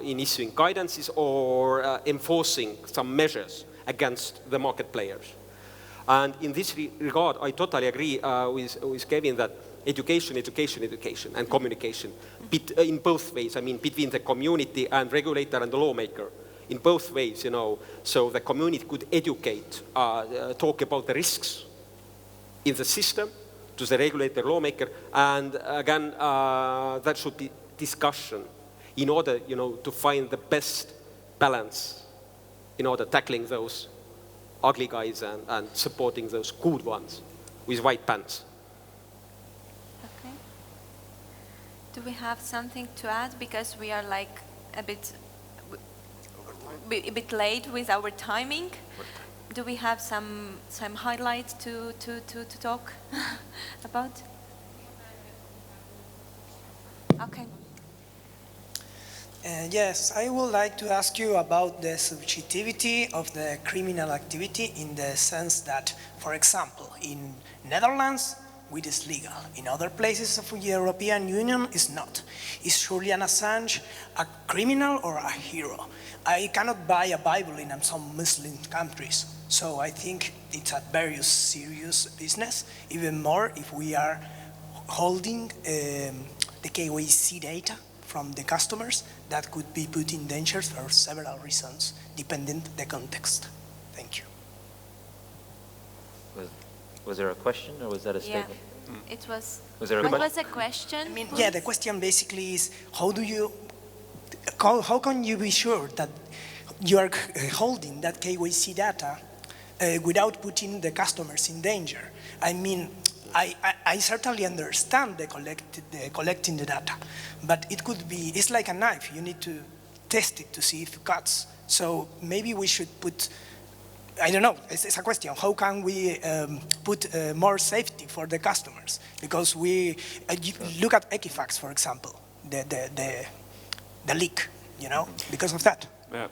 in issuing guidances or enforcing some measures against the market players. And in this regard, I totally agree with Kevin that education, and communication, in both ways, I mean, between the community and regulator and the lawmaker, in both ways, so the community could educate, talk about the risks in the system to the regulator, lawmaker, and again, that should be discussion in order, to find the best balance in order tackling those ugly guys and supporting those good ones with white pants. Okay. Do we have something to add? Because we are like a bit late with our timing. Do we have some highlights to talk about? Okay. Yes, I would like to ask you about the subjectivity of the criminal activity in the sense that, for example, in Netherlands, it is legal. In other places of the European Union, it's not. Is Julian Assange a criminal or a hero? I cannot buy a Bible in some Muslim countries. So I think it's a very serious business, even more if we are holding the KYC data from the customers that could be put in danger for several reasons, depending the context. Thank you. Was there a question or was that a Yeah, statement? it was. Was there a What question? was the question? I mean, please? yeah, the question basically is how can you be sure that you are holding that KYC data without putting the customers in danger? I mean, I certainly understand the collecting the data, but it could be, it's like a knife. You need to test it to see if it cuts. So maybe we should put, I don't know, it's a question. How can we put more safety for the customers? Because you look at Equifax, for example, the leak, because of that. Yeah.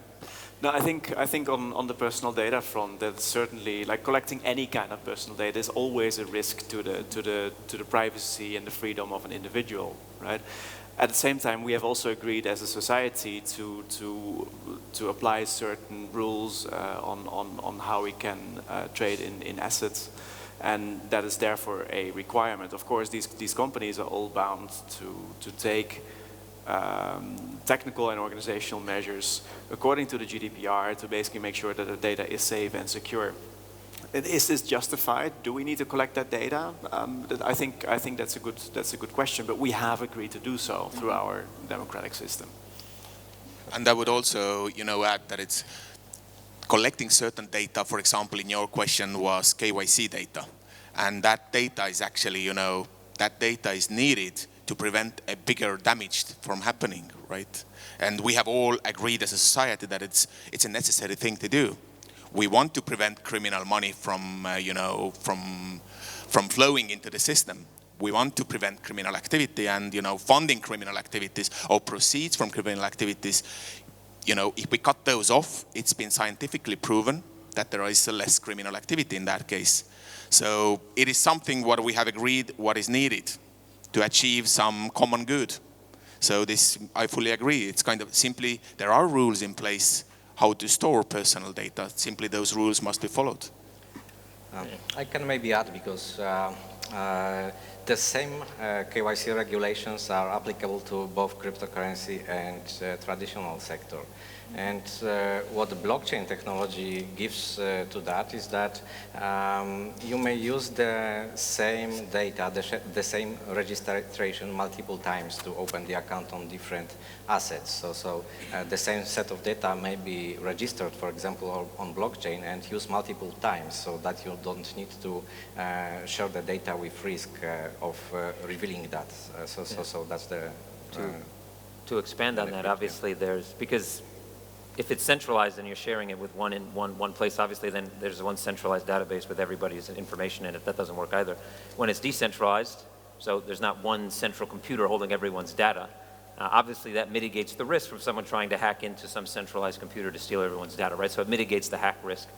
No, I think on the personal data front, that certainly, like collecting any kind of personal data is always a risk to the privacy and the freedom of an individual, right? At the same time, we have also agreed as a society to apply certain rules on how we can trade in assets, and that is therefore a requirement. Of course, these companies are all bound to take technical and organizational measures according to the GDPR to basically make sure that the data is safe and secure. Is this justified? Do we need to collect that data? I think that's a good question, but we have agreed to do so through our democratic system. And I would also, add that it's collecting certain data. For example, in your question was KYC data, and that data is actually, that data is needed to prevent a bigger damage from happening, right? And we have all agreed as a society that it's a necessary thing to do. We want to prevent criminal money from flowing into the system. We want to prevent criminal activity and, funding criminal activities or proceeds from criminal activities. If we cut those off, it's been scientifically proven that there is less criminal activity in that case. So it is something what we have agreed what is needed to achieve some common good. So this, I fully agree. It's kind of simply, there are rules in place how to store personal data. Simply those rules must be followed. I can maybe add because the same KYC regulations are applicable to both cryptocurrency and traditional sector. And what the blockchain technology gives to that is that you may use the same data, the same registration multiple times to open the account on different assets. So the same set of data may be registered, for example, on blockchain and used multiple times, so that you don't need to share the data with risk of revealing that. So that's the... To expand on that, obviously because if it's centralized and you're sharing it with one place, obviously then there's one centralized database with everybody's information in it. That doesn't work either. When it's decentralized, so there's not one central computer holding everyone's data, obviously that mitigates the risk from someone trying to hack into some centralized computer to steal everyone's data, right? So it mitigates the hack risk.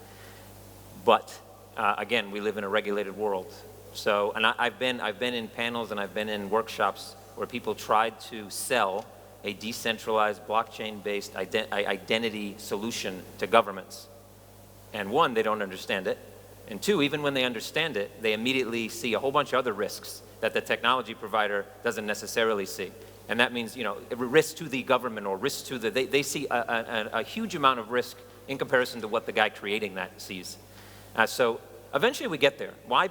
But again, we live in a regulated world. So, and I've been in panels and I've been in workshops where people tried to sell a decentralized blockchain-based identity solution to governments. And one, they don't understand it. And two, even when they understand it, they immediately see a whole bunch of other risks that the technology provider doesn't necessarily see. And that means, you know, risk to the government or risk to the, they see a huge amount of risk in comparison to what the guy creating that sees. So eventually we get there. Why?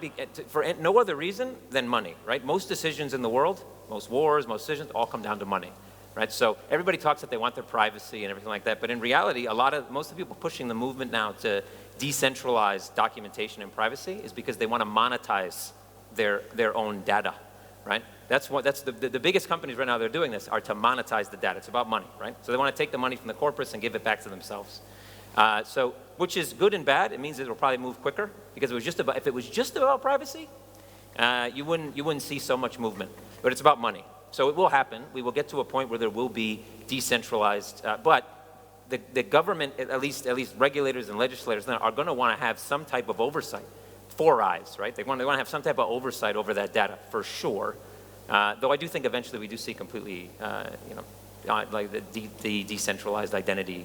For no other reason than money, right? Most decisions in the world, most wars, most decisions, all come down to money. Right? So everybody talks that they want their privacy and everything like that, but in reality, most of the people pushing the movement now to decentralize documentation and privacy is because they want to monetize their own data, right? That's the biggest companies right now that are doing this are to monetize the data. It's about money, right? So they want to take the money from the corporates and give it back to themselves. So, which is good and bad. It means it will probably move quicker because if it was just about privacy, you wouldn't see so much movement. But it's about money. So it will happen. We will get to a point where there will be decentralized, but the government, at least regulators and legislators, are going to want to have some type of oversight. 4 eyes, right? They want to have some type of oversight over that data for sure. Though I do think eventually we do see completely, like the decentralized identity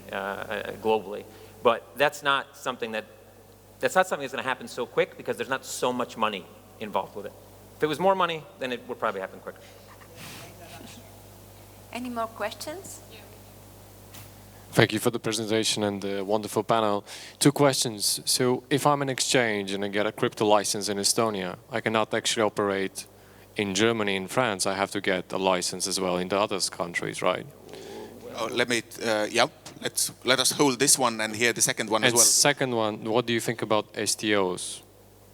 globally. But that's not something that's going to happen so quick because there's not so much money involved with it. If it was more money, then it would probably happen quicker. Any more questions? Thank you for the presentation and the wonderful panel. 2 questions. So if I'm an exchange and I get a crypto license in Estonia, I cannot actually operate in Germany and France. I have to get a license as well in the other countries, right? Oh, let us hold this one and hear the second one as well. Second one, what do you think about STOs?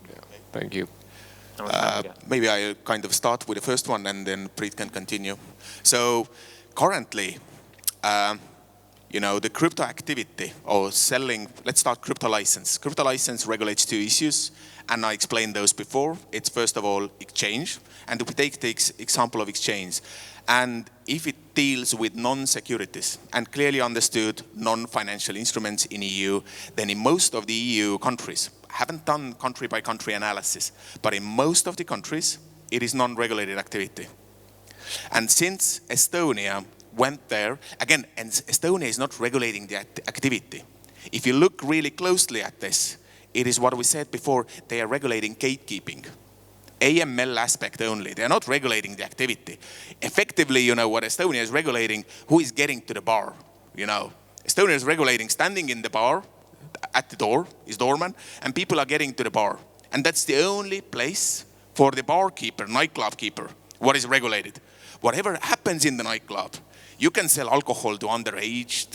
Yeah. Thank you. Maybe I kind of start with the first one and then Priit can continue. So currently, the crypto activity or selling, let's start crypto license. Crypto license regulates 2 issues, and I explained those before. It's first of all exchange, and if we take the example of exchange, and if it deals with non-securities and clearly understood non-financial instruments in EU, then in most of the EU countries, haven't done country by country analysis, but in most of the countries, it is non-regulated activity. And since Estonia went there, again, and Estonia is not regulating the activity. If you look really closely at this, it is what we said before, they are regulating gatekeeping. AML aspect only, they are not regulating the activity. Effectively, what Estonia is regulating, who is getting to the bar, Estonia is regulating standing in the bar, at the door, is doorman, and people are getting to the bar. And that's the only place for the barkeeper, nightclub keeper, what is regulated. Whatever happens in the nightclub, you can sell alcohol to underage,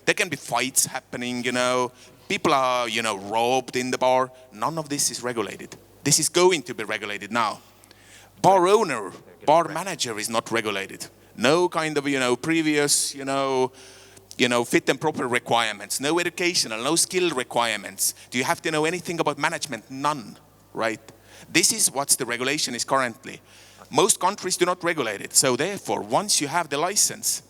there can be fights happening, people are, robbed in the bar. None of this is regulated. This is going to be regulated now. Bar owner, bar manager is not regulated. No kind of, previous, fit and proper requirements, no educational, no skill requirements. Do you have to know anything about management? None, right? This is what the regulation is currently. Most countries do not regulate it. So therefore, once you have the license,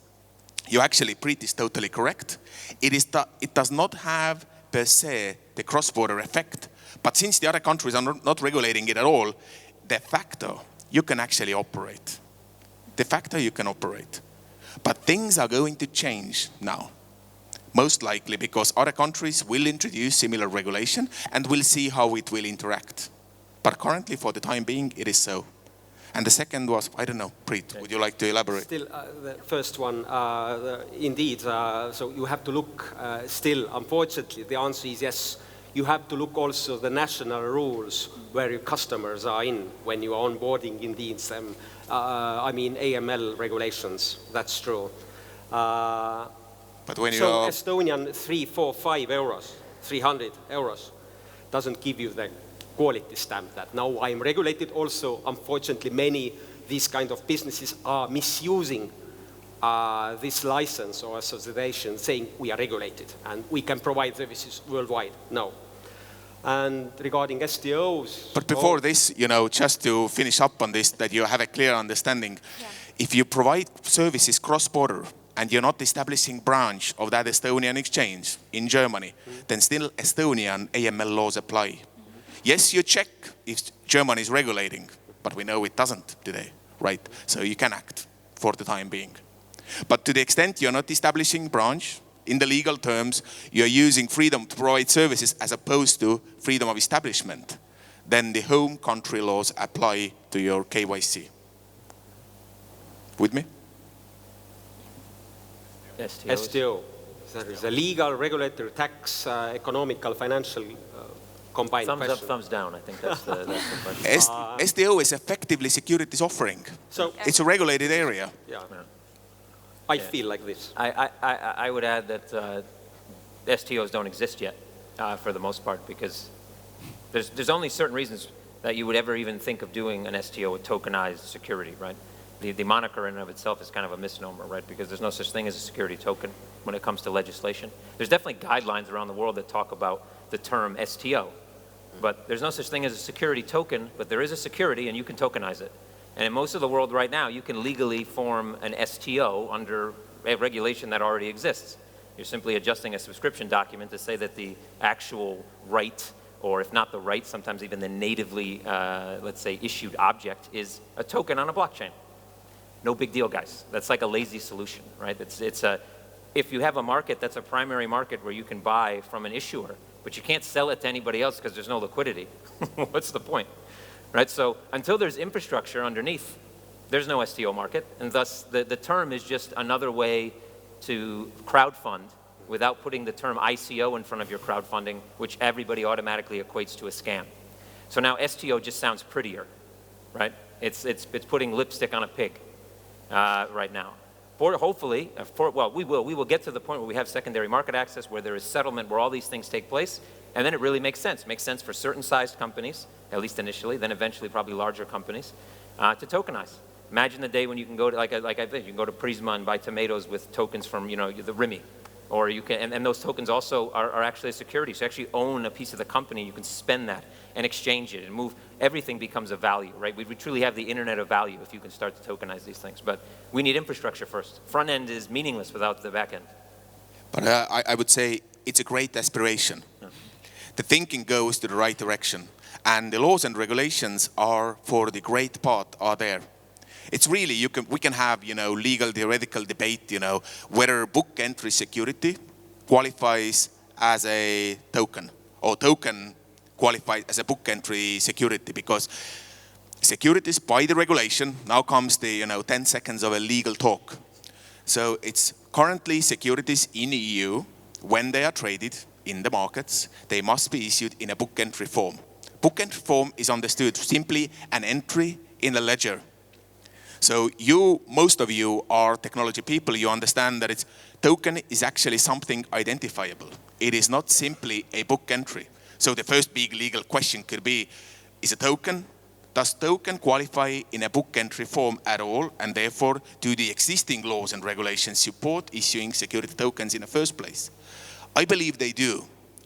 Priit is totally correct. It does not have per se the cross-border effect. But since the other countries are not regulating it at all, de facto, you can actually operate. De facto, you can operate. But things are going to change now. Most likely because other countries will introduce similar regulation and we'll see how it will interact. But currently, for the time being, it is so. And the second was, I don't know, Priit, would you like to elaborate? Still, the first one, indeed, so you have to look, still, unfortunately, the answer is yes. You have to look also the national rules where your customers are in when you are onboarding indeed them. I mean, AML regulations, that's true. But when you so Estonian 3, 4, 5 euros, 300 euros, doesn't give you the quality stamp that now I'm regulated. Also, unfortunately, many these kind of businesses are misusing this license or association, saying we are regulated and we can provide services worldwide. No. And regarding STOs... But before this, you know, just to finish up on this, that you have a clear understanding, if you provide services cross-border and you're not establishing branch of that Estonian exchange in Germany, then still Estonian AML laws apply. Yes, you check if Germany is regulating, but we know it doesn't today, right? So you can act for the time being. But to the extent you're not establishing branch, in the legal terms, you're using freedom to provide services as opposed to freedom of establishment, then the home country laws apply to your KYC. With me? STO. That is a legal, regulatory, tax, economical, financial combined Thumbs question. up, thumbs down. I think that's the question. STO is effectively securities offering. So it's a regulated area. Yeah. I feel like this. I would add that STOs don't exist yet for the most part, because there's only certain reasons that you would ever even think of doing an STO with tokenized security, right? The moniker in and of itself is kind of a misnomer, right? Because there's no such thing as a security token when it comes to legislation. There's definitely guidelines around the world that talk about the term STO, but there's no such thing as a security token, but there is a security and you can tokenize it. And in most of the world right now, you can legally form an STO under a regulation that already exists. You're simply adjusting a subscription document to say that the actual right, or if not the right, sometimes even the natively, let's say, issued object is a token on a blockchain. No big deal, guys. That's like a lazy solution, right? If you have a market that's a primary market where you can buy from an issuer, but you can't sell it to anybody else because there's no liquidity, what's the point? Right, so until there's infrastructure underneath, there's no STO market, and thus the term is just another way to crowdfund without putting the term ICO in front of your crowdfunding, which everybody automatically equates to a scam. So now STO just sounds prettier, right? It's putting lipstick on a pig right now. Hopefully, we will get to the point where we have secondary market access, where there is settlement, where all these things take place, and then it really makes sense. It makes sense for certain sized companies, at least initially, then eventually probably larger companies, to tokenize. Imagine the day when you can go to, like I think, you can go to Prisma and buy tomatoes with tokens from, you know, the Rimi. Or you can, and those tokens also are actually a security. So you actually own a piece of the company, you can spend that and exchange it and move. Everything becomes a value, right? We truly have the internet of value if you can start to tokenize these things. But we need infrastructure first. Front end is meaningless without the back end. But I would say it's a great aspiration. Yeah. The thinking goes to the right direction. And the laws and regulations are, for the great part, are there. It's really, we can have, you know, legal theoretical debate, you know, whether book entry security qualifies as a token, or token qualifies as a book entry security, because securities by the regulation, now comes the, you know, 10 seconds of a legal talk. So it's currently securities in the EU, when they are traded in the markets, they must be issued in a book entry form. Book entry form is understood simply an entry in a ledger. So most of you are technology people, you understand that token is actually something identifiable. It is not simply a book entry. So the first big legal question could be, does token qualify in a book entry form at all? And therefore, do the existing laws and regulations support issuing security tokens in the first place? I believe they do.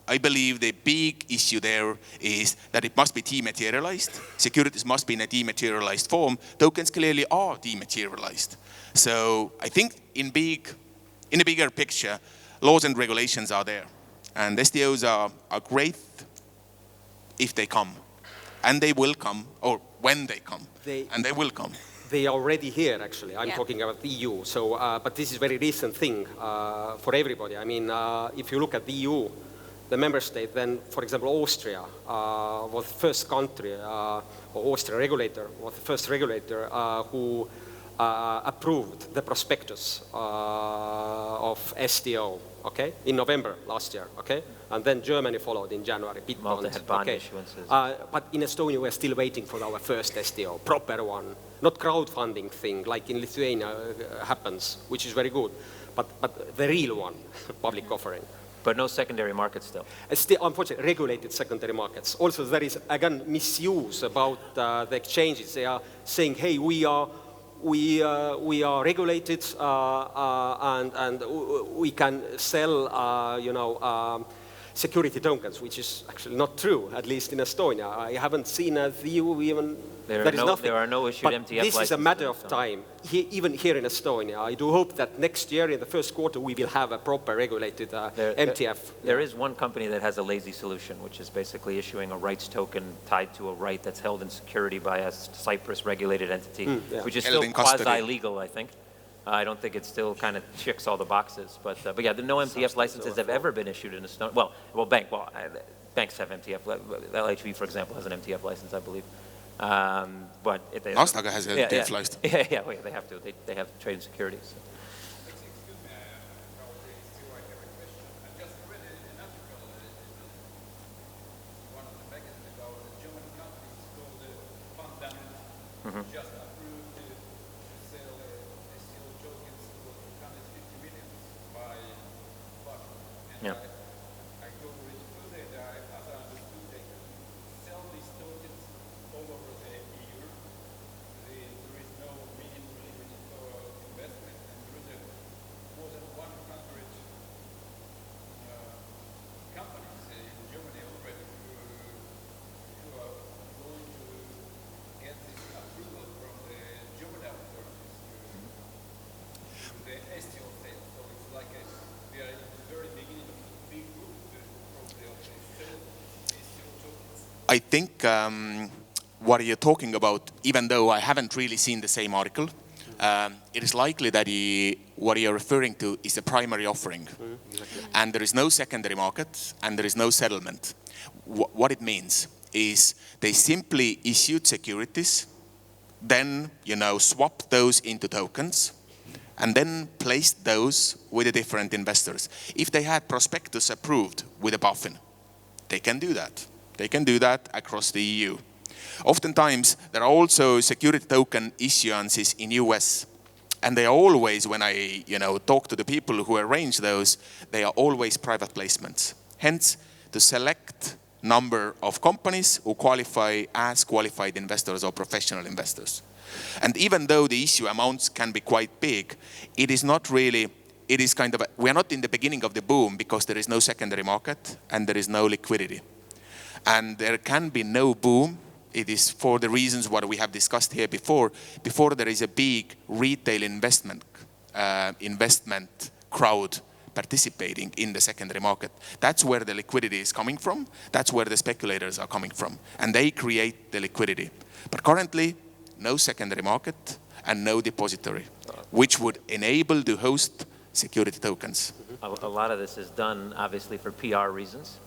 I believe the big issue there is that it must be dematerialized. Securities must be in a dematerialized form. Tokens clearly are dematerialized. So I think in a bigger picture, laws and regulations are there. And STOs are great if they come. And they will come, or when they come. And they will come. They are already here, actually. I'm talking about the EU. So, but this is a very recent thing for everybody. I mean, if you look at the EU, the member state, then, for example, Austria was the first country, or Austrian regulator was the first regulator who approved the prospectus of STO, okay, in November last year, okay? And then Germany followed in January. Malta had bond issuances. But in Estonia, we're still waiting for our first STO, proper one. Not crowdfunding thing like in Lithuania happens, which is very good, but the real one, public offering. But no secondary market still. Still, unfortunately, regulated secondary markets. Also, there is, again, misuse about the exchanges. They are saying, hey, we are regulated and we can sell, security tokens, which is actually not true, at least in Estonia. I haven't seen a view even. There are no issued but MTF this is a licenses matter in of Estonia. time, even here in Estonia. I do hope that next year, in the first quarter, we will have a proper regulated MTF. There is one company that has a lazy solution, which is basically issuing a rights token tied to a right that's held in security by a Cyprus regulated entity, which is still quasi-legal, I think. I don't think it still kind of checks all the boxes, but yeah, no MTF licenses have ever been issued in Estonia. Banks have MTF. LHV, for example, has an MTF license, I believe. But Nasdaq has an MTF license. Yeah, they have to. They have trading securities. So. Excuse me, probably still I have a question. I just read an article one of the magazines about the German companies called Fundament just approved to sell SEO tokens for 250 million by Buffett. And I go a bit further, and as I understood, they could sell these tokens all over the EU. There is no minimum limit for investment, and there is more than 100 companies in Germany already who are going to get this approval from the German authorities to the STO sale. So it's like we are in the very beginning of a big group probably of the STO tokens. I think what you're talking about, even though I haven't really seen the same article, it is likely that what you're referring to is a primary offering. Exactly. And there is no secondary market and there is no settlement. What it means is they simply issued securities, then swap those into tokens, and then placed those with the different investors. If they had prospectus approved with a BaFin, they can do that. They can do that across the EU. Oftentimes, there are also security token issuances in US. And they are always, when I talk to the people who arrange those, they are always private placements. Hence, the select number of companies who qualify as qualified investors or professional investors. And even though the issue amounts can be quite big, it is not really, it is kind of, we are not in the beginning of the boom because there is no secondary market and there is no liquidity. And there can be no boom. It is for the reasons what we have discussed here before there is a big retail investment crowd participating in the secondary market. That's where the liquidity is coming from. That's where the speculators are coming from. And they create the liquidity. But currently, no secondary market and no depository, which would enable to host security tokens. A lot of this is done, obviously, for PR reasons.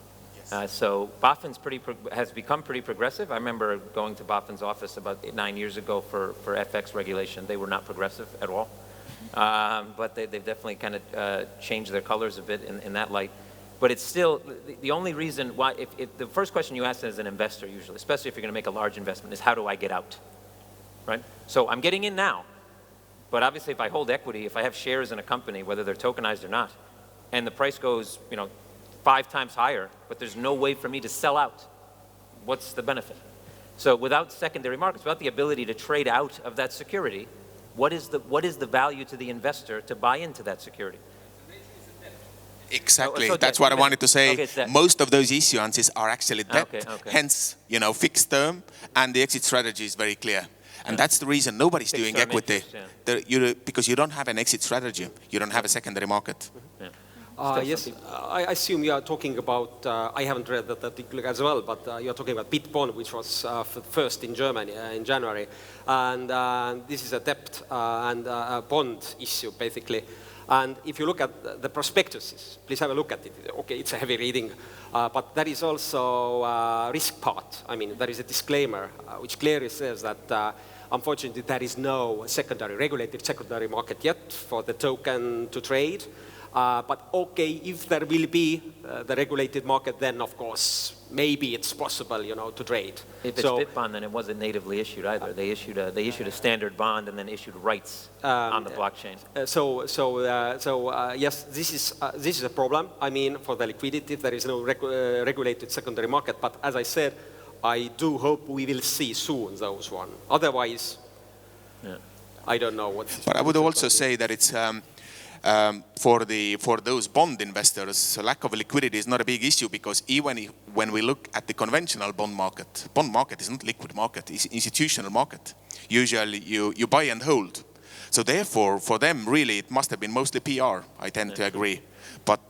So BaFin's has become pretty progressive. I remember going to BaFin's office about 9 years ago for FX regulation. They were not progressive at all. But they've definitely kind of changed their colors a bit in that light. But it's still, the only reason why, if the first question you ask as an investor usually, especially if you're going to make a large investment, is how do I get out? Right? So I'm getting in now. But obviously if I hold equity, if I have shares in a company, whether they're tokenized or not, and the price goes, 5 times higher, but there's no way for me to sell out, what's the benefit? So without secondary markets, without the ability to trade out of that security, what is the value to the investor to buy into that security? Exactly, that's what I wanted to say. Okay, most of those issuances are actually debt, hence, fixed term, and the exit strategy is very clear. And that's the reason nobody's fixed doing equity, because you don't have an exit strategy, you don't have a secondary market. Yes, I assume you are talking about, I haven't read that article as well, but you're talking about BitBond, which was first in Germany in January. And this is a debt and a bond issue, basically. And if you look at the prospectuses, please have a look at it. Okay, it's a heavy reading, but that is also a risk part. I mean, there is a disclaimer which clearly says that unfortunately there is no regulated secondary market yet for the token to trade. But okay, if there will be the regulated market, then of course maybe it's possible, to trade. If it's BitBond, then it wasn't natively issued either. They issued a standard bond and then issued rights on the blockchain. Yes, this is a problem. I mean, for the liquidity, there is no regulated secondary market. But as I said, I do hope we will see soon those one. Otherwise, I don't know what. But I would also say that it's. For those bond investors, lack of liquidity is not a big issue, because even when we look at the conventional bond market is not liquid market, it's institutional market. Usually you buy and hold. So therefore, for them, really, it must have been mostly PR, I tend to agree. But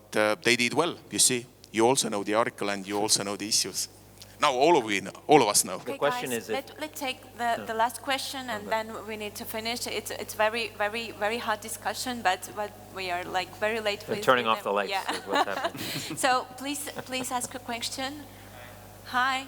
they did well, you see. You also know the article and you also know the issues. Now all of us know. Okay, the question guys, is let's take the last question and then we need to finish. It's very hot discussion, but we are like very late. They're turning off the lights. Yeah. Is what's happening. So please ask a question. Hi.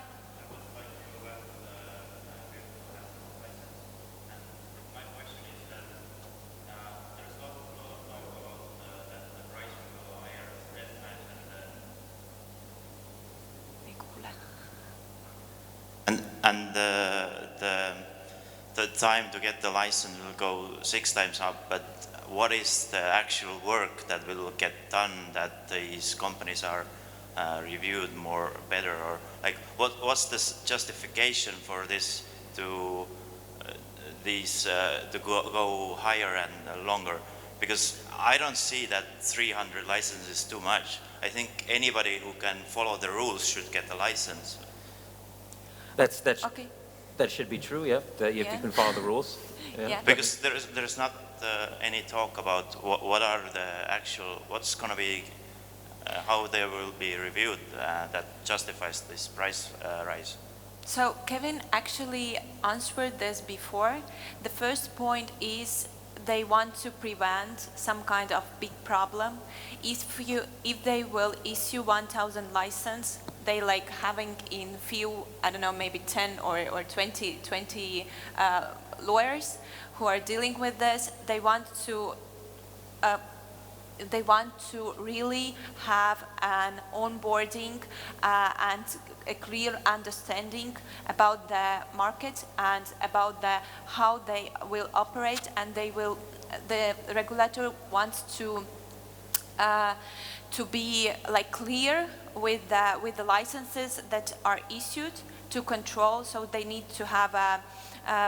And the time to get the license will go 6 times up, but what is the actual work that will get done that these companies are reviewed more better? Or like what's the justification for this to go higher and longer? Because I don't see that 300 licenses is too much. I think anybody who can follow the rules should get a license. Okay. That should be true, yeah. If you can follow the rules. Yeah. Because there's not any talk about what's going to be, how they will be reviewed that justifies this price rise. So Kevin actually answered this before. The first point is they want to prevent some kind of big problem. If they will issue 1,000 license, they like having in few, I don't know, maybe 10 or 20 lawyers who are dealing with this. They want to really have an onboarding and a clear understanding about the market and about how they will operate, and the regulator wants to be like clear with the licenses that are issued to control. So they need to have a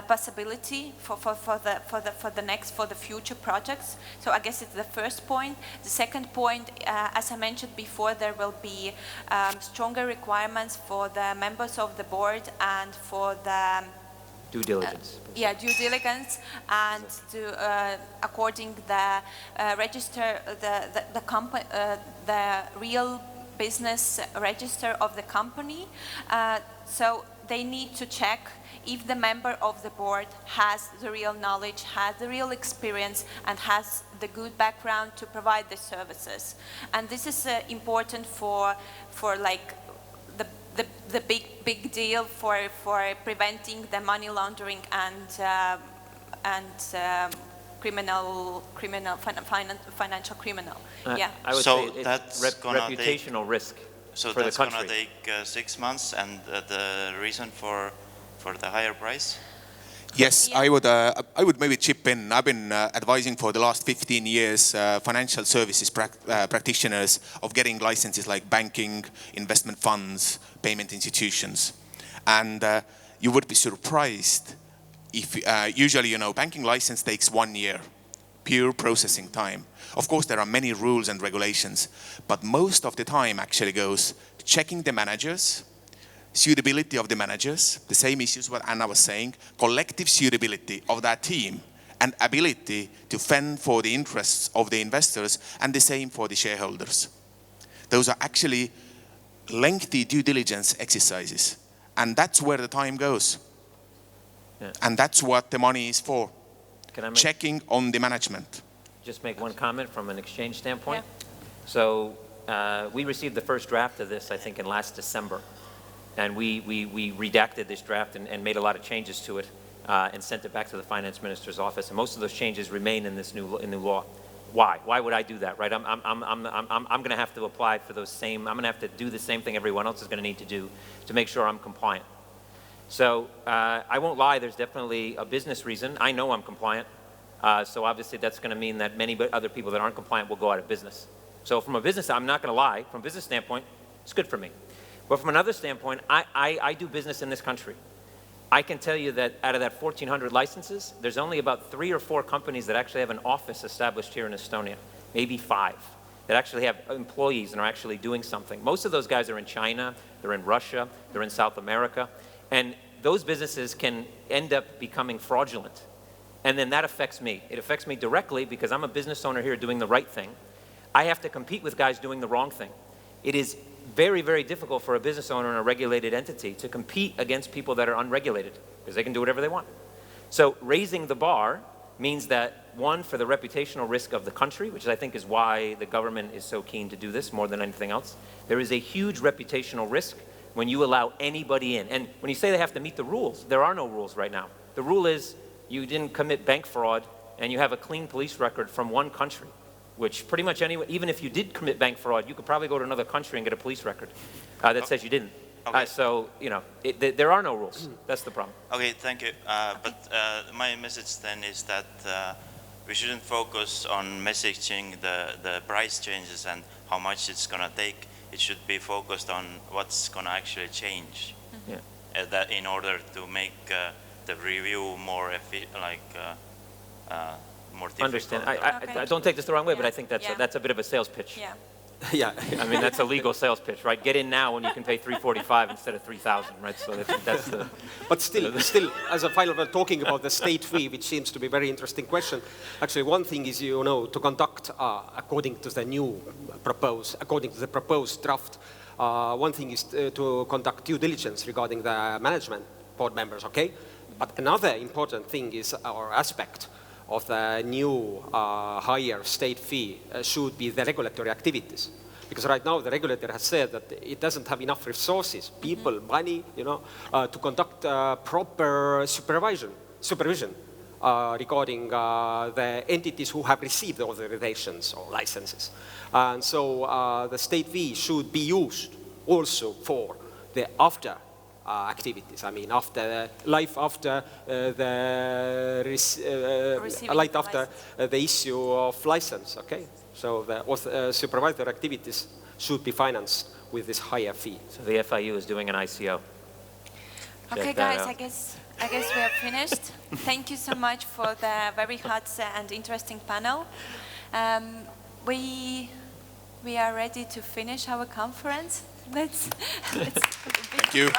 possibility for the future projects. So I guess it's the first point. The second point, as I mentioned before, there will be stronger requirements for the members of the board and for the due diligence. Due diligence, and according the register, the company, the real business register of the company. So they need to check if the member of the board has the real knowledge, has the real experience, and has the good background to provide the services. And this is important for like the big deal for preventing the money laundering and financial criminal. Yeah. I would So say that's it's gonna reputational risk So for the that's country. going to take 6 months, and the reason for the higher price? Yes, Yeah. I would maybe chip in. I've been advising for the last 15 years financial services practitioners of getting licenses like banking, investment funds, payment institutions. And you would be surprised if usually, banking license takes 1 year, pure processing time. Of course, there are many rules and regulations, but most of the time actually goes checking the managers, suitability of the managers, the same issues what Anna was saying, collective suitability of that team, and ability to fend for the interests of the investors, and the same for the shareholders. Those are actually lengthy due diligence exercises, and that's where the time goes. Yeah. And that's what the money is for, Can I checking on the management. just make one comment from an exchange standpoint? Yeah. So we received the first draft of this, I think, in last December. And we redacted this draft and made a lot of changes to it and sent it back to the finance minister's office. And most of those changes remain in this new law. Why? Why would I do that, right? I'm going to have to apply for those same, I'm going to have to do the same thing everyone else is going to need to do to make sure I'm compliant. So I won't lie, there's definitely a business reason. I know I'm compliant. So obviously that's going to mean that many other people that aren't compliant will go out of business. So from a business, I'm not going to lie, from a business standpoint, it's good for me. But from another standpoint, I do business in this country. I can tell you that out of that 1,400 licenses, there's only about 3 or 4 companies that actually have an office established here in Estonia, maybe 5, that actually have employees and are actually doing something. Most of those guys are in China, they're in Russia, they're in South America, and those businesses can end up becoming fraudulent. And then that affects me. It affects me directly because I'm a business owner here doing the right thing. I have to compete with guys doing the wrong thing. It is very, very difficult for a business owner in a regulated entity to compete against people that are unregulated because they can do whatever they want. So raising the bar means that, one, for the reputational risk of the country, which I think is why the government is so keen to do this more than anything else, there is a huge reputational risk when you allow anybody in. And when you say they have to meet the rules, there are no rules right now. The rule is you didn't commit bank fraud and you have a clean police record from one country, which pretty much anyone, even if you did commit bank fraud, you could probably go to another country and get a police record that says you didn't. Okay. So, you know, there are no rules. That's the problem. Okay, thank you. But my message then is that we shouldn't focus on messaging the price changes and how much it's going to take. It should be focused on what's going to actually change. Yeah. That in order to make the review more more difficult. Understand. I don't take this the wrong way, but I think that's a bit of a sales pitch. Yeah. Yeah. I mean, that's a legal sales pitch, right? Get in now when you can pay $345 instead of $3,000, right? So that's the. But still, as a final word, talking about the state fee, which seems to be a very interesting question. Actually, one thing is, you know, to conduct, according to the proposed draft, one thing is to conduct due diligence regarding the management board members, okay? But another important thing is, or aspect of the new higher state fee should be the regulatory activities. Because right now the regulator has said that it doesn't have enough resources, people, money, you know, to conduct proper supervision regarding the entities who have received the authorizations or licenses. And so the state fee should be used also for the after activities. I mean, after the issue of license. Okay, so the supervisory activities should be financed with this higher fee. So the FIU is doing an ICO. Okay, guys, I guess we are finished. Thank you so much for the very hot and interesting panel. We are ready to finish our conference. Let's Thank you.